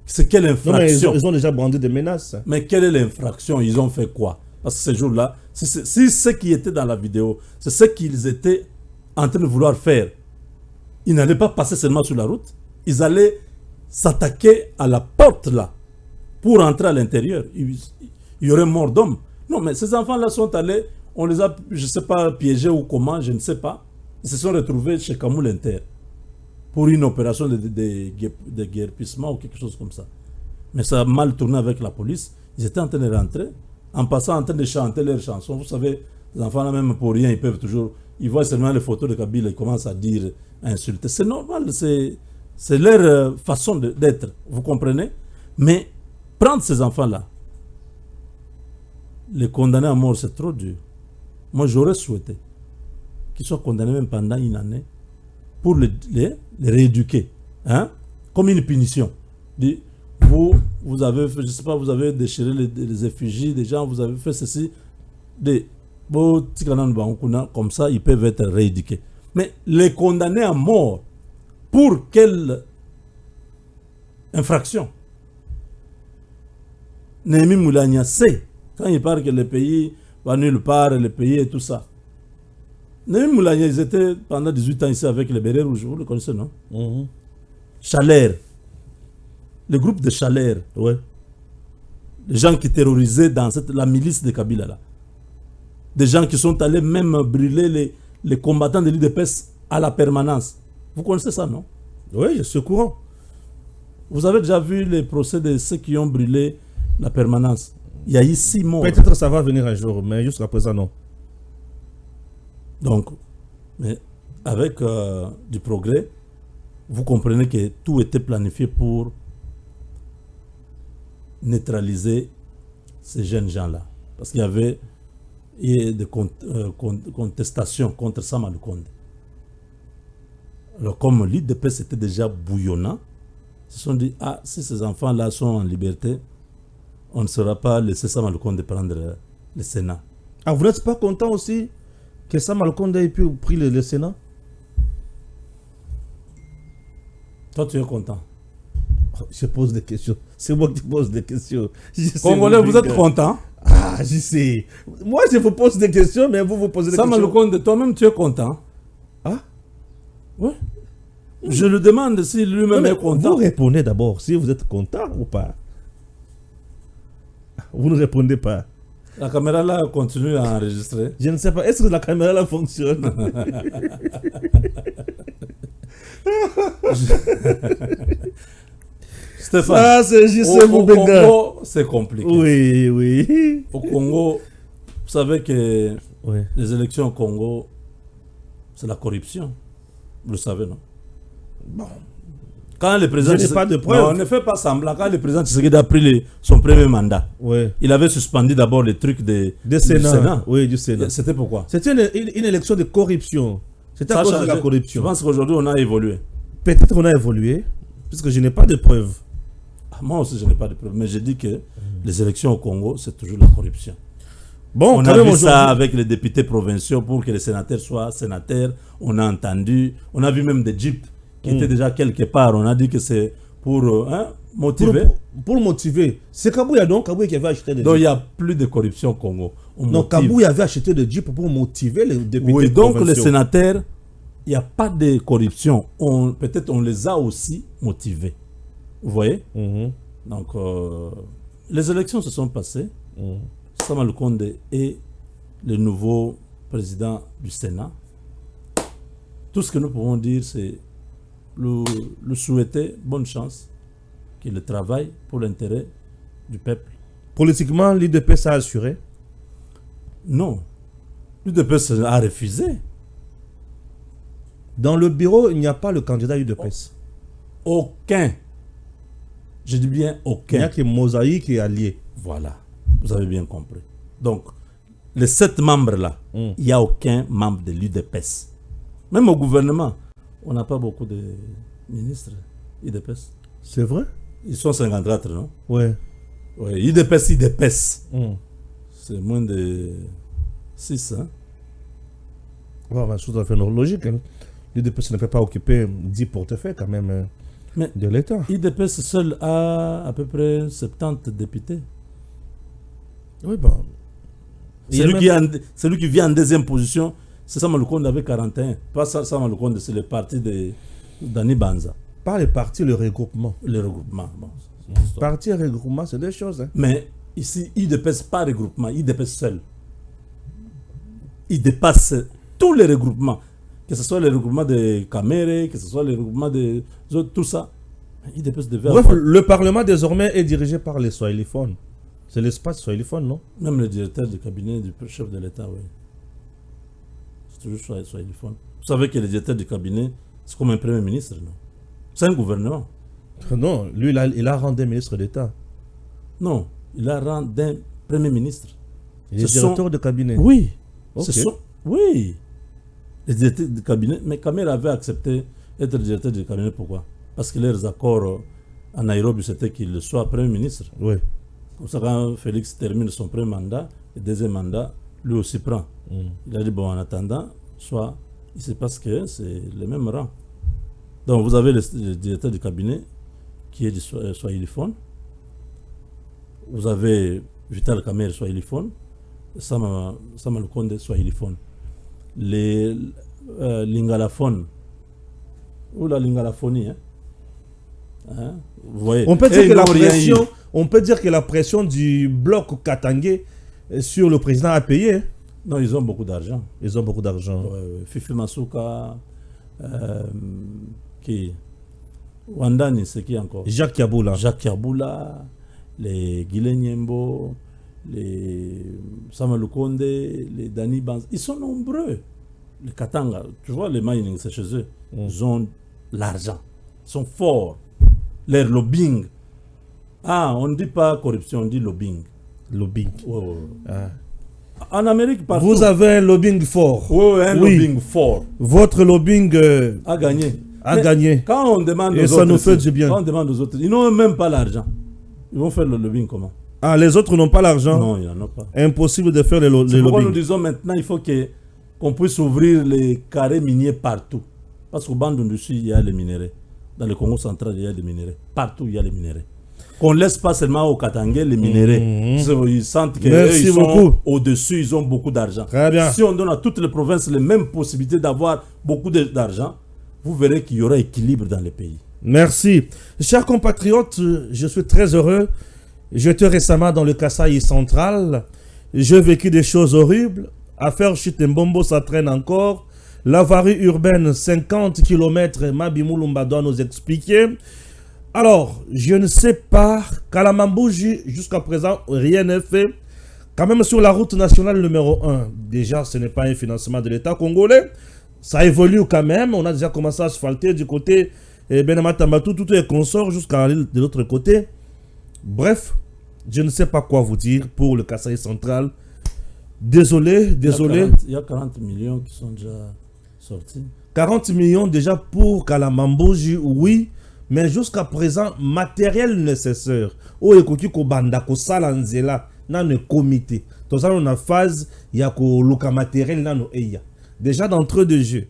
C'est quelle infraction? Non, mais ils ont déjà brandi des menaces. Mais quelle est l'infraction? Ils ont fait quoi? Parce que ces jours-là, si ce qui était dans la vidéo, c'est ce qu'ils étaient en train de vouloir faire, ils n'allaient pas passer seulement sur la route, ils allaient s'attaquer à la porte là, pour entrer à l'intérieur. Il y aurait mort d'homme. Non, mais ces enfants-là sont allés, on les a, je ne sais pas, piégés ou comment, je ne sais pas. Ils se sont retrouvés chez Kamoul Inter pour une opération de guerpissement ou quelque chose comme ça. Mais ça a mal tourné avec la police. Ils étaient en train de rentrer, en passant en train de chanter leurs chansons. Vous savez, les enfants là, même pour rien, ils peuvent toujours... Ils voient seulement les photos de Kabila, ils commencent à dire, à insulter. C'est normal, c'est leur façon d'être, vous comprenez? Mais prendre ces enfants-là, les condamner à mort, c'est trop dur. Moi, j'aurais souhaité qu'ils soient condamnés même pendant une année pour les rééduquer, hein? Comme une punition. Vous avez, je sais pas, vous avez déchiré les effigies des gens, vous avez fait ceci, comme ça, ils peuvent être rééduqués. Mais les condamner à mort, pour quelle infraction? Némi Moulania sait, quand il parle que le pays va nulle part, le pays et tout ça. Némi Moulania, ils étaient pendant 18 ans ici avec les bérets rouges, vous le connaissez, non? Chalère. Le groupe de Chalère, ouais. Les gens qui terrorisaient dans la milice de Kabila là. Des gens qui sont allés même brûler les combattants de l'UDPS à la permanence. Vous connaissez ça, non? Oui, je suis au courant. Vous avez déjà vu les procès de ceux qui ont brûlé la permanence? Il y a eu 6 morts. Peut-être ça va venir un jour, mais jusqu'à présent, non. Donc, mais avec du progrès, vous comprenez que tout était planifié pour neutraliser ces jeunes gens-là. Parce qu'il y avait des contestations contre Sama Lukonde. Alors, comme l'IDPS était déjà bouillonnant, ils se sont dit, ah, si ces enfants-là sont en liberté, on ne sera pas laissé Sama Lukonde prendre le Sénat. Ah, vous n'êtes pas content aussi que Sama Lukonde ait pu prendre le Sénat? Toi, tu es content? Je pose des questions. C'est moi qui pose des questions. Congolais, vous êtes content? Ah, je sais. Moi, je vous pose des questions, mais vous posez des questions. Sama Lukonde, toi-même, tu es content? Ah? Oui. Je lui demande si lui-même est content. Vous répondez d'abord si vous êtes content ou pas. Vous ne répondez pas. La caméra là continue à enregistrer. Je ne sais pas. Est-ce que la caméra là fonctionne? Stéphane, ah, c'est juste au Congo, c'est compliqué. Oui, oui. Au Congo, vous savez que oui. Les élections au Congo, c'est la corruption. Vous le savez, non? Bon. Quand le président... Je n'ai pas de preuve. Non, on ne fait pas semblant. Quand le président Tshisekedi a pris son premier mandat, oui. Il avait suspendu d'abord les trucs du Sénat. Oui, du Sénat. C'était pourquoi? C'était une élection de corruption. C'était à cause de la corruption. Je pense qu'aujourd'hui, on a évolué. Peut-être on a évolué, puisque je n'ai pas de preuves. Moi aussi, je n'ai pas de preuves. Mais je dis que les élections au Congo, c'est toujours la corruption. Bon, on a vu ça avec les députés provinciaux pour que les sénateurs soient sénateurs. On a entendu, on a vu même des jeeps qui étaient déjà quelque part. On a dit que c'est pour motiver. Pour motiver. C'est Kabouya donc, Kabouya qui avait acheté des jeeps. Donc il n'y a plus de corruption au Congo. Non, Kabouya avait acheté des jeeps pour motiver les députés provinciaux. Oui, donc les sénateurs, il n'y a pas de corruption. Peut-être on les a aussi motivés. Vous voyez? Donc, les élections se sont passées. Sama Lukonde est le nouveau président du Sénat. Tout ce que nous pouvons dire, c'est le souhaiter bonne chance, qu'il travaille pour l'intérêt du peuple. Politiquement, l'UDPS a assuré? Non. L'UDPS a refusé. Dans le bureau, il n'y a pas le candidat UDPS. Aucun. Je dis bien aucun. Il n'y a que Mosaïque et Allié. Voilà. Vous avez bien compris. Donc, les 7 membres-là, il n'y a aucun membre de l'UDPS. Même au gouvernement, on n'a pas beaucoup de ministres UDPS. C'est vrai? Ils sont 54, non? Oui. Oui, UDPS. C'est moins de 6, hein? C'est tout à fait logique. Hein. L'UDPS ne peut pas occuper 10 portefeuilles quand même de l'État. UDPS seul a à peu près 70 députés. Oui, bon. Celui qui vient en deuxième position, c'est Sama Lukonde avec 41. Pas Sama Lukonde, c'est le parti de Dani Banza. Pas les partis, le regroupement. Le regroupement, bon. Parti et regroupement, c'est deux choses. Hein. Mais ici, il ne dépasse pas le regroupement, il dépasse seul. Il dépasse tous les regroupements. Que ce soit le regroupement de Kamere, que ce soit le regroupement de tout ça. Il dépasse de Bref, le Parlement désormais est dirigé par les Swahiliphones. C'est l'espace Swahiliphone, non? Même le directeur du cabinet du chef de l'État, oui. C'est toujours Swahiliphone. Vous savez que le directeur du cabinet, c'est comme un premier ministre, non? C'est un gouvernement. Non, lui, il a rendu ministre d'État. Non, il a rang d'un premier ministre. Il est directeur de cabinet. Oui. Okay. Oui. Le directeur du cabinet. Mais Kamere avait accepté d'être directeur du cabinet. Pourquoi? Parce que leurs accords à Nairobi, c'était qu'il soit premier ministre. Oui. Comme ça, quand Félix termine son premier mandat, le deuxième mandat, lui aussi prend. Il a dit, bon, en attendant, soit, il se passe que c'est le même rang. Donc, vous avez le directeur du cabinet qui est du Swahiliphone. Vous avez Vital Kamerhe Swahiliphone, Sama Lukonde Swahiliphone. Les lingalaphones, ou la lingalaphonie, hein? Vous voyez. On peut dire que la pression du bloc katangé sur le président a payé. Hein? Non, ils ont beaucoup d'argent. Ils ont beaucoup d'argent. Fifi Masuka, qui Wandani, c'est qui encore? Jacques Yaboula, les Guilé Nyembo, les Sama Lukonde, les Dani Banza. Ils sont nombreux. Les Katanga, tu vois, les mining, c'est chez eux. Ils ont l'argent. Ils sont forts. Leur lobbying. Ah, on ne dit pas corruption, on dit lobbying. Lobbying. Ah. En Amérique, partout. Vous avez un lobbying fort. Lobbying fort. Votre lobbying a gagné. A gagné. Quand on demande aux autres, nous fait du bien. Quand on demande aux autres, ils n'ont même pas l'argent. Ils vont faire le lobbying comment? Ah, les autres n'ont pas l'argent? Non, ils n'en ont pas. Impossible de faire le lobbying. C'est pourquoi nous disons maintenant il faut qu'on puisse ouvrir les carrés miniers partout. Parce qu'au Bandundusi, il y a les minéraux. Dans le Congo central, il y a des minéraux. Partout, il y a les minéraux. Qu'on ne laisse pas seulement au Katangé les minéraux. Ils sentent qu'ils sont au-dessus, ils ont beaucoup d'argent. Très bien. Si on donne à toutes les provinces les mêmes possibilités d'avoir beaucoup d'argent, vous verrez qu'il y aura équilibre dans le pays. Merci. Chers compatriotes, je suis très heureux. J'étais récemment dans le Kasaï central. J'ai vécu des choses horribles. Affaire Chitembombo, ça traîne encore. L'avarie urbaine, 50 km, Mabi Moulumba doit nous expliquer. Alors, je ne sais pas, Kalamambouji, jusqu'à présent, rien n'est fait. Quand même sur la route nationale numéro 1, déjà, ce n'est pas un financement de l'État congolais. Ça évolue quand même. On a déjà commencé à asphalter du côté Benamatambatou, tout est consort jusqu'à de l'autre côté. Bref, je ne sais pas quoi vous dire pour le Kasaï central. Désolé. Il y a 40 millions qui sont déjà sortis. 40 millions déjà pour Kalamambouji, oui. Mais jusqu'à présent, matériel nécessaire. O ekoki ko banda ko salanzela na ne comité. Tout ça on a phase ya ko luka matériel na no eya. Déjà d'entrée de jeu.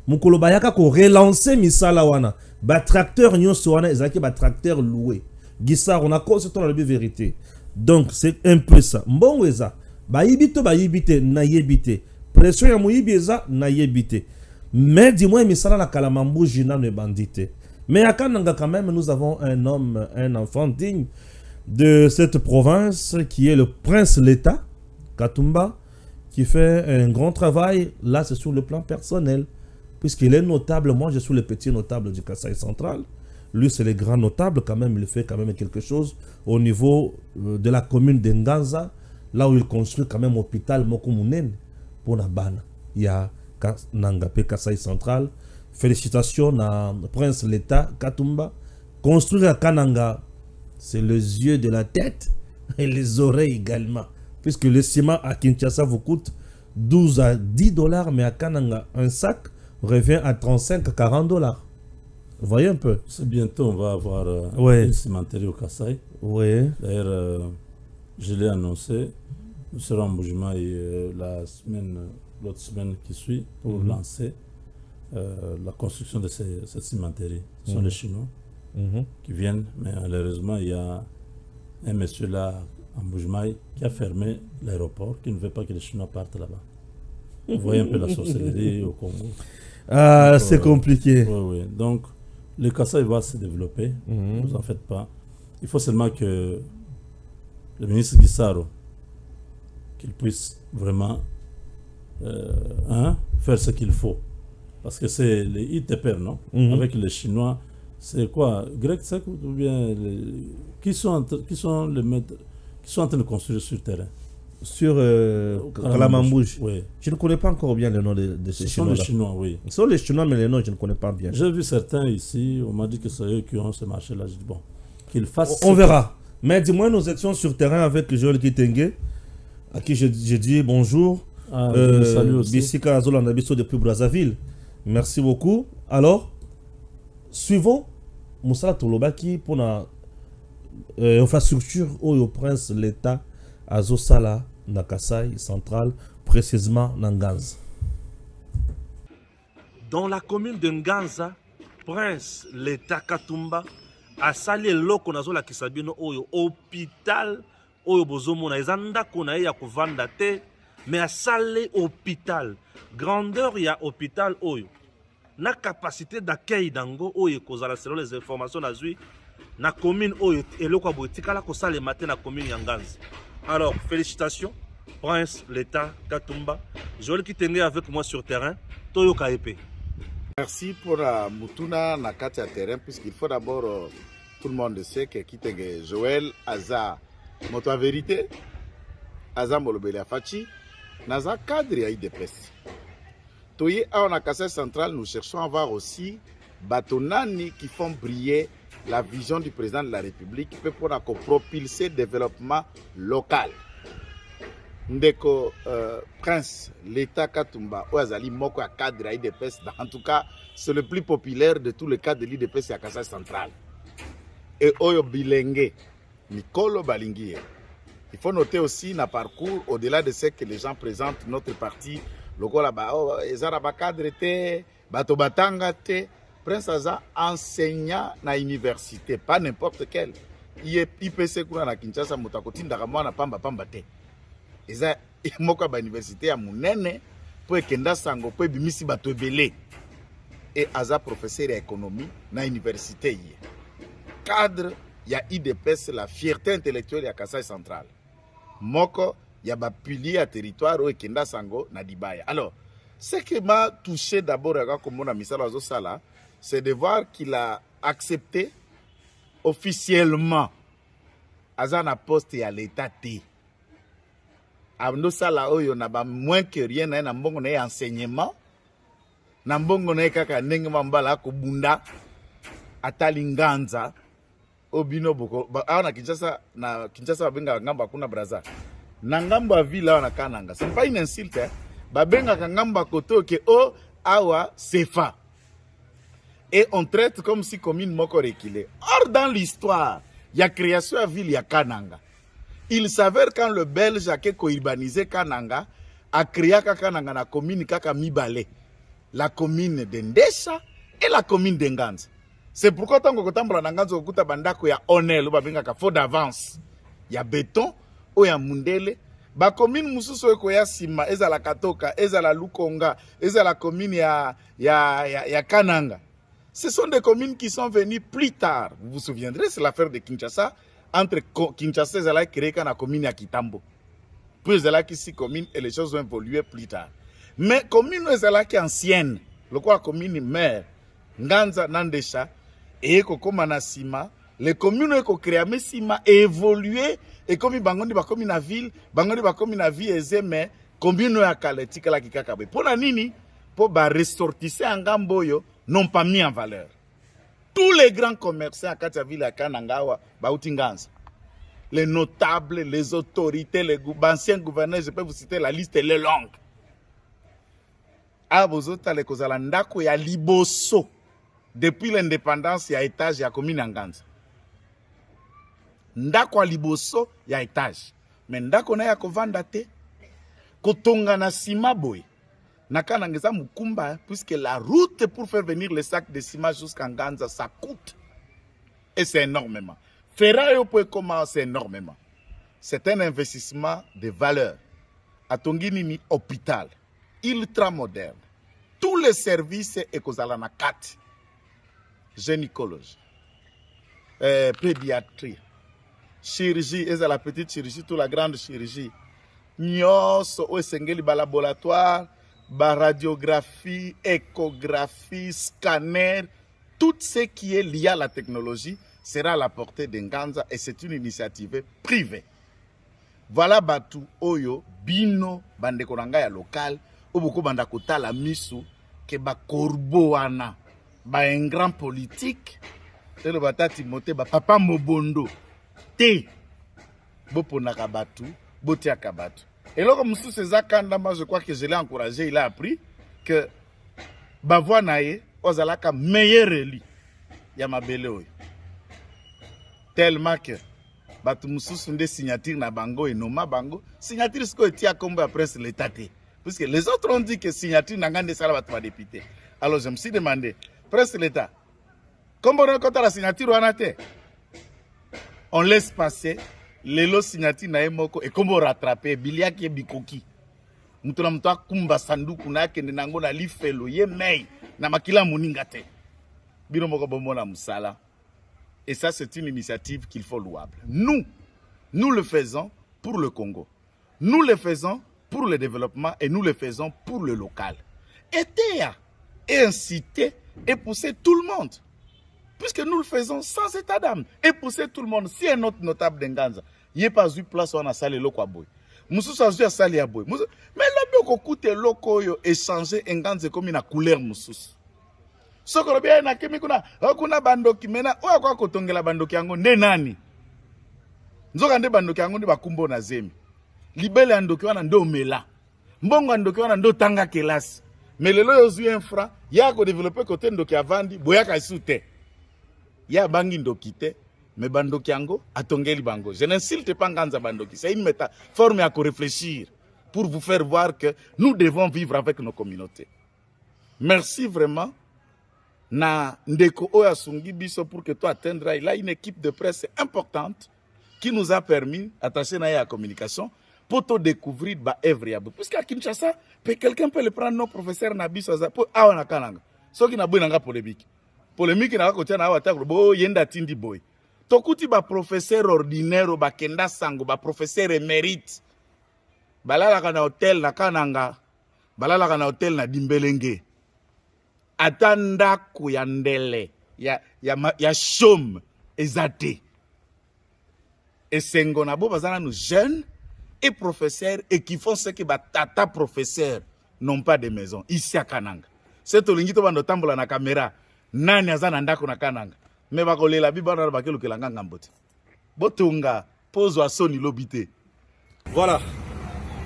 Mukolo bayaka ko relancer misala wana. Ba tracteur nyonso wana ezaki ba tracteur loué. Gissa on a cause ton la vérité. Donc c'est un peu ça. Mbongo eza ba yibite na yebite. Pression ya muyibi eza na yebite. Mais dis-moi misala la Kalamambouji na ne bandité. Mais à Kananga, quand même, nous avons un homme, un enfant digne de cette province qui est le prince l'État, Katumba, qui fait un grand travail. Là, c'est sur le plan personnel, puisqu'il est notable. Moi, je suis le petit notable du Kasaï central. Lui, c'est le grand notable. Quand même, il fait quand même quelque chose au niveau de la commune d'Enganza, là où il construit quand même l'hôpital Mokumunen pour Nabana. Il y a Nangapé Kasaï central. Félicitations à Prince l'État Katumba. Construire à Kananga, c'est les yeux de la tête et les oreilles également. Puisque le ciment à Kinshasa vous coûte 12 à 10 dollars, mais à Kananga, un sac revient à 35 à 40 dollars. Vous voyez un peu? C'est bientôt, on va avoir une cimenterie au Kasaï. Oui. D'ailleurs, je l'ai annoncé. Nous serons en Boujima l'autre semaine qui suit pour lancer la construction de cette cimenterie. Ce sont les Chinois qui viennent, mais malheureusement, il y a un monsieur là en Mbuji-Mayi, qui a fermé l'aéroport, qui ne veut pas que les Chinois partent là-bas. Vous voyez un peu la sorcellerie au Congo. Ah, c'est compliqué. Oui, oui. Donc, le Kasaï va se développer, ne vous en faites pas. Il faut seulement que le ministre Guissaro, qu'il puisse vraiment faire ce qu'il faut. Parce que c'est les ITPR, non? Avec les Chinois, c'est quoi? Grec Sec ou bien qui sont en train de construire sur le terrain? Sur Kalamambouj. Oui. Je ne connais pas encore bien le nom de ces Chinois. Ce sont les Chinois, oui. Ce sont les Chinois, mais les noms, je ne connais pas bien. J'ai vu certains ici, on m'a dit que c'est eux qui ont ce marché-là. Je dis bon, qu'ils fassent. On verra. Mais dis-moi, nous étions sur terrain avec Joël Kitenge, à qui je dis bonjour. Salut aussi. Bissika Azolandabiso depuis Brazzaville. Merci beaucoup. Alors, suivons Moussa Tolobaki pour la infrastructure au prince l'État Azosala Nakasai central, précisément Nanganza. Dans la commune de Nganza, prince l'État Katumba a sali loko nazola kisabino oyo hôpital oyo bozomona ezanda kona ya kovanda te mais a sali hôpital grandeur ya hôpital oyo na capacité d'accueil dango oyo kozala selon les informations nazui na commune oyo eloko botikala ko sale matin na commune ya Nganza. Alors félicitations prince l'État Katumba. Joël Kitenge avec moi sur terrain Toyo Kaepe. Merci pour Mutuna na kati ya terrain puisqu'il faut d'abord tout le monde sait que Kitenge Joël aza moto en vérité aza molobeli afachi naza cadre ya IDPS. Toye a na Kasai central nous cherchons à voir aussi batonani qui font briller la vision du président de la République pour propulser le développement local. Ndeko prince l'État Katumba Oazali moko ya cadre ya IDPS, en tout cas c'est le plus populaire de tous les cadres de l'IDPS à Kasai central. Et Oyo Bilenge Mikolo Balingie. Il faut noter aussi na parcours au-delà de ce que les gens présentent notre parti lokola ba ezara ba cadre te bato batanga te. Prince Aza enseignant na université, pas n'importe quelle. IPC kuna na Kinshasa mutakotinda kama na pamba te. Eza moko ba université ya munene po ekenda sango po bimisi bato ebele. Et Aza professeur ya économie na université yi. Cadre ya IDPS la fierté intellectuelle ya Kasai central. Moko ya ba pilier ya territoire o ekenda sango na Dibaya. Alors, ce qui m'a touché d'abord comme na misala zo sala, c'est de voir qu'il a accepté officiellement Azana poste à l'État T. Ando sala oyo na ba moins que rien na mbongo na enseignement na mbongo na kaka ndenge mambala ko bunda atali Nganza obino boko na Kinshasa babenga ngamba kuna Brazza na ngamba villa na Kananga. C'est pas une insulte hein? Babenga ngamba koto ke o awa sefa. Et on traite comme si commune moko reculée. Or, dans l'histoire, il y a création à ville, il y a Kananga. Il s'avère quand le Belge a co-urbanisé Kananga, a créé Kananga na commune Kaka Mibale, la commune de Ndesha et la commune de Nganza. C'est pourquoi tant que Kotambra Nganza okuta bandako ya Onel, babenga ka faux d'avance. Il y a béton, ou ya Mundele, ba commune mususu eko ya Sima, ezala Katoka, ezala Lukonga, ezala commune ya Kananga. Ce sont des communes qui sont venues plus tard. Vous vous souviendrez, c'est l'affaire de Kinshasa. Entre Kinshasa et Zala, créé la commune à Kitambo. Puis Zala qui est commune et les choses ont évolué plus tard. Mais commune Zala qui est ancienne, le quoi commune mère, Nganza Nandesha, et Kokomana Sima, les communes qui ont créé Sima évolué et comme ils bangondi ba commune à ville, bangondi ba commune à ville aisée, mais commune à Kaletika la Kikakabe. Pour la nini, pour ba ressortisser en Gamboyo, n'ont pas mis en valeur. Tous les grands commerçants à Kataville, à Kanangawa, Baoutinganza, les notables, les autorités, les anciens gouverneurs, je peux vous citer la liste, elle est longue. Abozota le Kozalandako, il y a Liboso. Depuis l'indépendance, il y a étage, il y a commune Nganza. Ndako à Liboso, il y a étage. Mais Ndako na ya kovanda te, kotonga na sima boy. Nakanangeza Mukumba, puisque la route pour faire venir les sacs de ciment jusqu'à Nganza, ça coûte. Et c'est énormément. Ferraille peut commencer énormément. c'est un investissement de valeur. À Tongini, hôpital, ultra moderne. Tous les services ekozala 4. Gynécologie, pédiatrie, chirurgie, et la petite chirurgie, toute la grande chirurgie. Nyos, Osengeli, laboratoire, radiographie, échographie, scanner, tout ce qui est lié à la technologie sera à la portée d'Nganza et c'est une initiative privée. Voilà Batu Oyo, Bino, Bandekoranga ya local, Oboko Bandakota la Misu, ke ba Korboana, ba un grand politique, le Bata Timothée, ba Papa Mobondo, Te, Boponaka Batu, Botiaka Batu. Et là, comme je crois que je l'ai encouragé, il a appris que Bavoanaye, Ozalaka meilleur élu, Yamabele Oyo. Tellement que Batu Moussou des signatures na bango et noma bango, signature ce que tia comme après l'État. Parce que les autres ont dit que signature n'a pas de salaire à député. Alors je me suis demandé, presque l'État, comment on compte la signature ou on laisse passer les lots signatures na emoko et comment rattraper biliaki et bikoki. Mutuna mtoa kumba sanduku na yake nango na lifelo ye mei na makila muningate. Bino moko bomona musala. Et ça, c'est une initiative qu'il faut louable. Nous le faisons pour le Congo. Nous le faisons pour le développement et nous le faisons pour le local. Aider et inciter et pousser tout le monde. Puisque nous le faisons sans état d'âme. Et pousser tout le monde. Si un autre notable d'Nganza, il n'y a pas eu place où on a salé l'eau à boy. Moussou a eu à saler à boy. Mais le bien qu'on l'eau échanger Nganza comme une couleur moussou. Soko robia na kimi kuna bandoki mena oya kwa kotongela bandoki yango nde nani nzoka nde bandoki yango ndi bakumbo na zemi libele andoki wana ndo mela mbongo andoki wana ndo tanga kelasi melelo yozui infra ya ko développer côté ndoki avandi boyaka isute ya bangi ndoki te me bandoki yango atongeli bango. Je n'insulte pas Nganza bandoki, c'est une métaphore à réfléchir pour vous faire voir que nous devons vivre avec nos communautés. Merci vraiment. Na ndeko oya sungi biso pour que toi atteindras. Il a une équipe de presse importante qui nous a permis, attaché à la communication, pour te découvrir ba Evriabou. Puisqu'à Kinshasa, quelqu'un peut le prendre nos professeurs na biso pour awana kananga. Ce qui n'a pas de polémique. Polémique n'a pas côté na awata bo yenda tindi boy. Tokuti ba professeur ordinaire ba kenda sango ba professeur émérite. Balala kana hotel na kananga. Balala kana hotel na Dimbelenge. Atanda kuyandele ya chôme ezate et sengona bo bazana nous jeunes et professeurs et qui font ce que tata professeurs n'ont pas de maison ici à Kananga. C'est to lingito bando tambola na caméra nani azana ndako na Kananga mais bakolela bibana bakelo kelanga ngamboti botunga pose wa soni lobité. Voilà,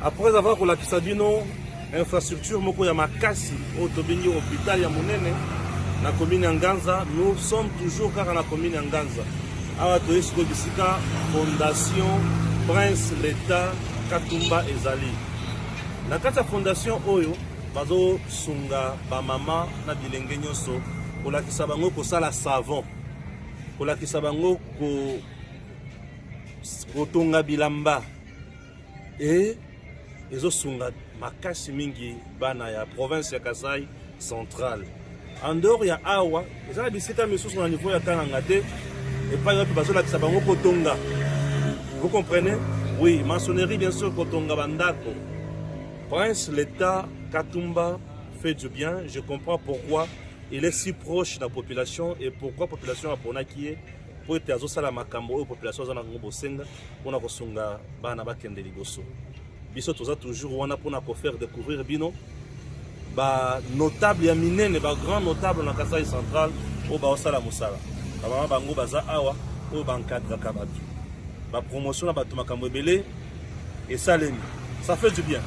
après avoir kolakisa bino infrastructure moko ya makasi otobengi hôpital ya monene na commune ya Nganza. Nous sommes toujours car na commune ya Nganza awa toyesko bisika fondation Prince l'État Katumba ezali na kati ya fondation oyo bazo sunga ba mama na bilenge nyonso kolakisa bango kosala savon, kolakisa bango kotonga bilamba et ezo sunga makasi mingi bana ya province ya Kasai centrale. En dehors ya awa, ezala bisika misusu na niveau ya Kananga te et pas yopi bazola kisa bango kotonga. Vous comprenez? Oui, maçonnerie bien sûr kotonga bandako. Prince l'État Katumba fait du bien, je comprends pourquoi il est si proche de la population et pourquoi la population a pona qui est pour être azosala makambo et population zana ngo bosenga pona kosunga bana bakende liboso. Biso toza toujours wana pona ko faire découvrir bino ba notable ya minene ba grand notable na Kasai central o ba osala musala ba mama bango baza awa o ba encadre kabatu ba promotion na ba makambo ebele et salemi ça fait du bien.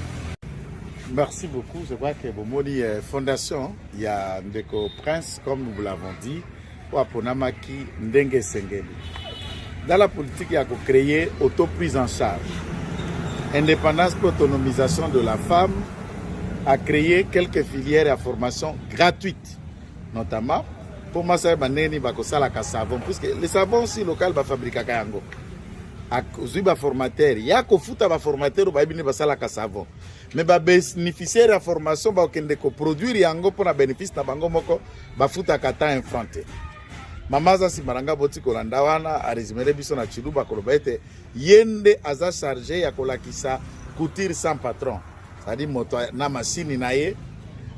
Merci beaucoup. Je crois que Bomoni Fondation, il y a Ndeko Prince, comme nous vous l'avons dit, ou Aponamaki Ndenge Sengeli. Dans la politique, il y a créé auto-prise en charge. Indépendance pour autonomisation de la femme a créé quelques filières à formation gratuites, notamment pour Massa Baneni Bakosala Savon, puisque les savons aussi locaux va fabriquer Kayango. akozwi baformateur ya kofuta baformateur bayebi nde basalaka savon mais babénéficiaire ya formation bakokende koproduire yango mpona bénéfice na bango moko bafutaka temps infant te. Mama aza nsima na nga boti kolanda wana aresumere biso na chiluba koloba ete ye nde aza charge ya kolakisa couture sans patron, c'est-à-dire moto na mashini na ye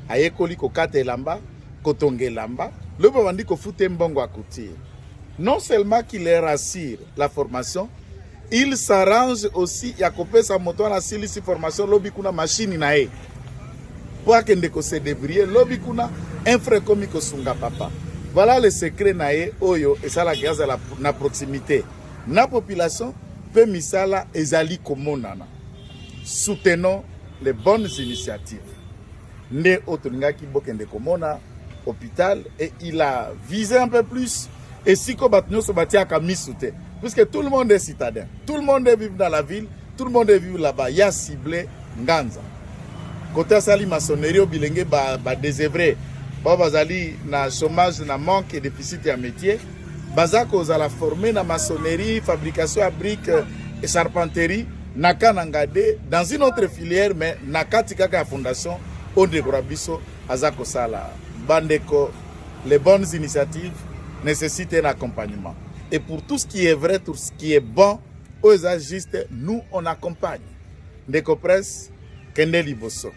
ayekoli kokata elamba kotonga elamba lobi bandi kofuta mbongo ya couture. Non seulement qu'il leur assure la formation, il s'arrange aussi ya kopesa moto na silisi formation lobi kuna machine na ye po akende ko se débrouiller lobi kuna un frère komi kosunga papa. Voilà le secret na ye oyo esala kiaza na proximité na population pe misala ezali komonana. Soutenons les bonnes initiatives. Ne otoningaki bokende komona hôpital et il a visé un peu plus. Et si puisque tout le monde est citadin, tout le monde est vivre dans la ville, tout le monde est vivre là-bas. Il y a ciblé Nganza. Côté sali maçonnerie au bilenge ba désœuvré, ba bazali na chômage, na manque et déficit de métier. Bazako za la former na maçonnerie, fabrication à briques et charpenterie, naka nangade dans une autre filière mais nakati kaka fondation Ondre Korabiso azako sala. Bandeko, les bonnes initiatives nécessite un accompagnement. Et pour tout ce qui est vrai, tout ce qui est bon, aux agistes, nous on accompagne. Ndeko Presse, Kende Liboso.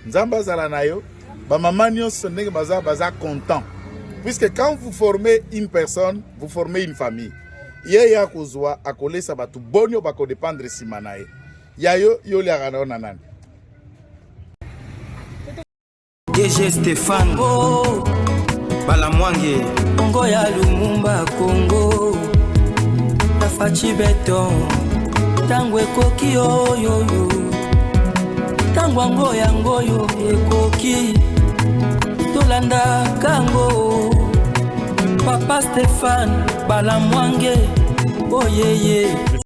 Nzamba Zalanayo, Bamamanyo Soneng Baza content. Puisque quand vous formez une personne, vous formez une famille. Yaya Kozwa, Akole Sabatu, Bonyo Bako dépendre Simanae. Yayo, Yoli Arano Nanan. DG Stéphane. Balamwange Congo ya Lumumba Congo Tafachi beton Tangwe koki yo yo yo Tangwango ya ngoyo ekoki Tolanda kango Papa Stéphane Balamwange Oh yeah yeah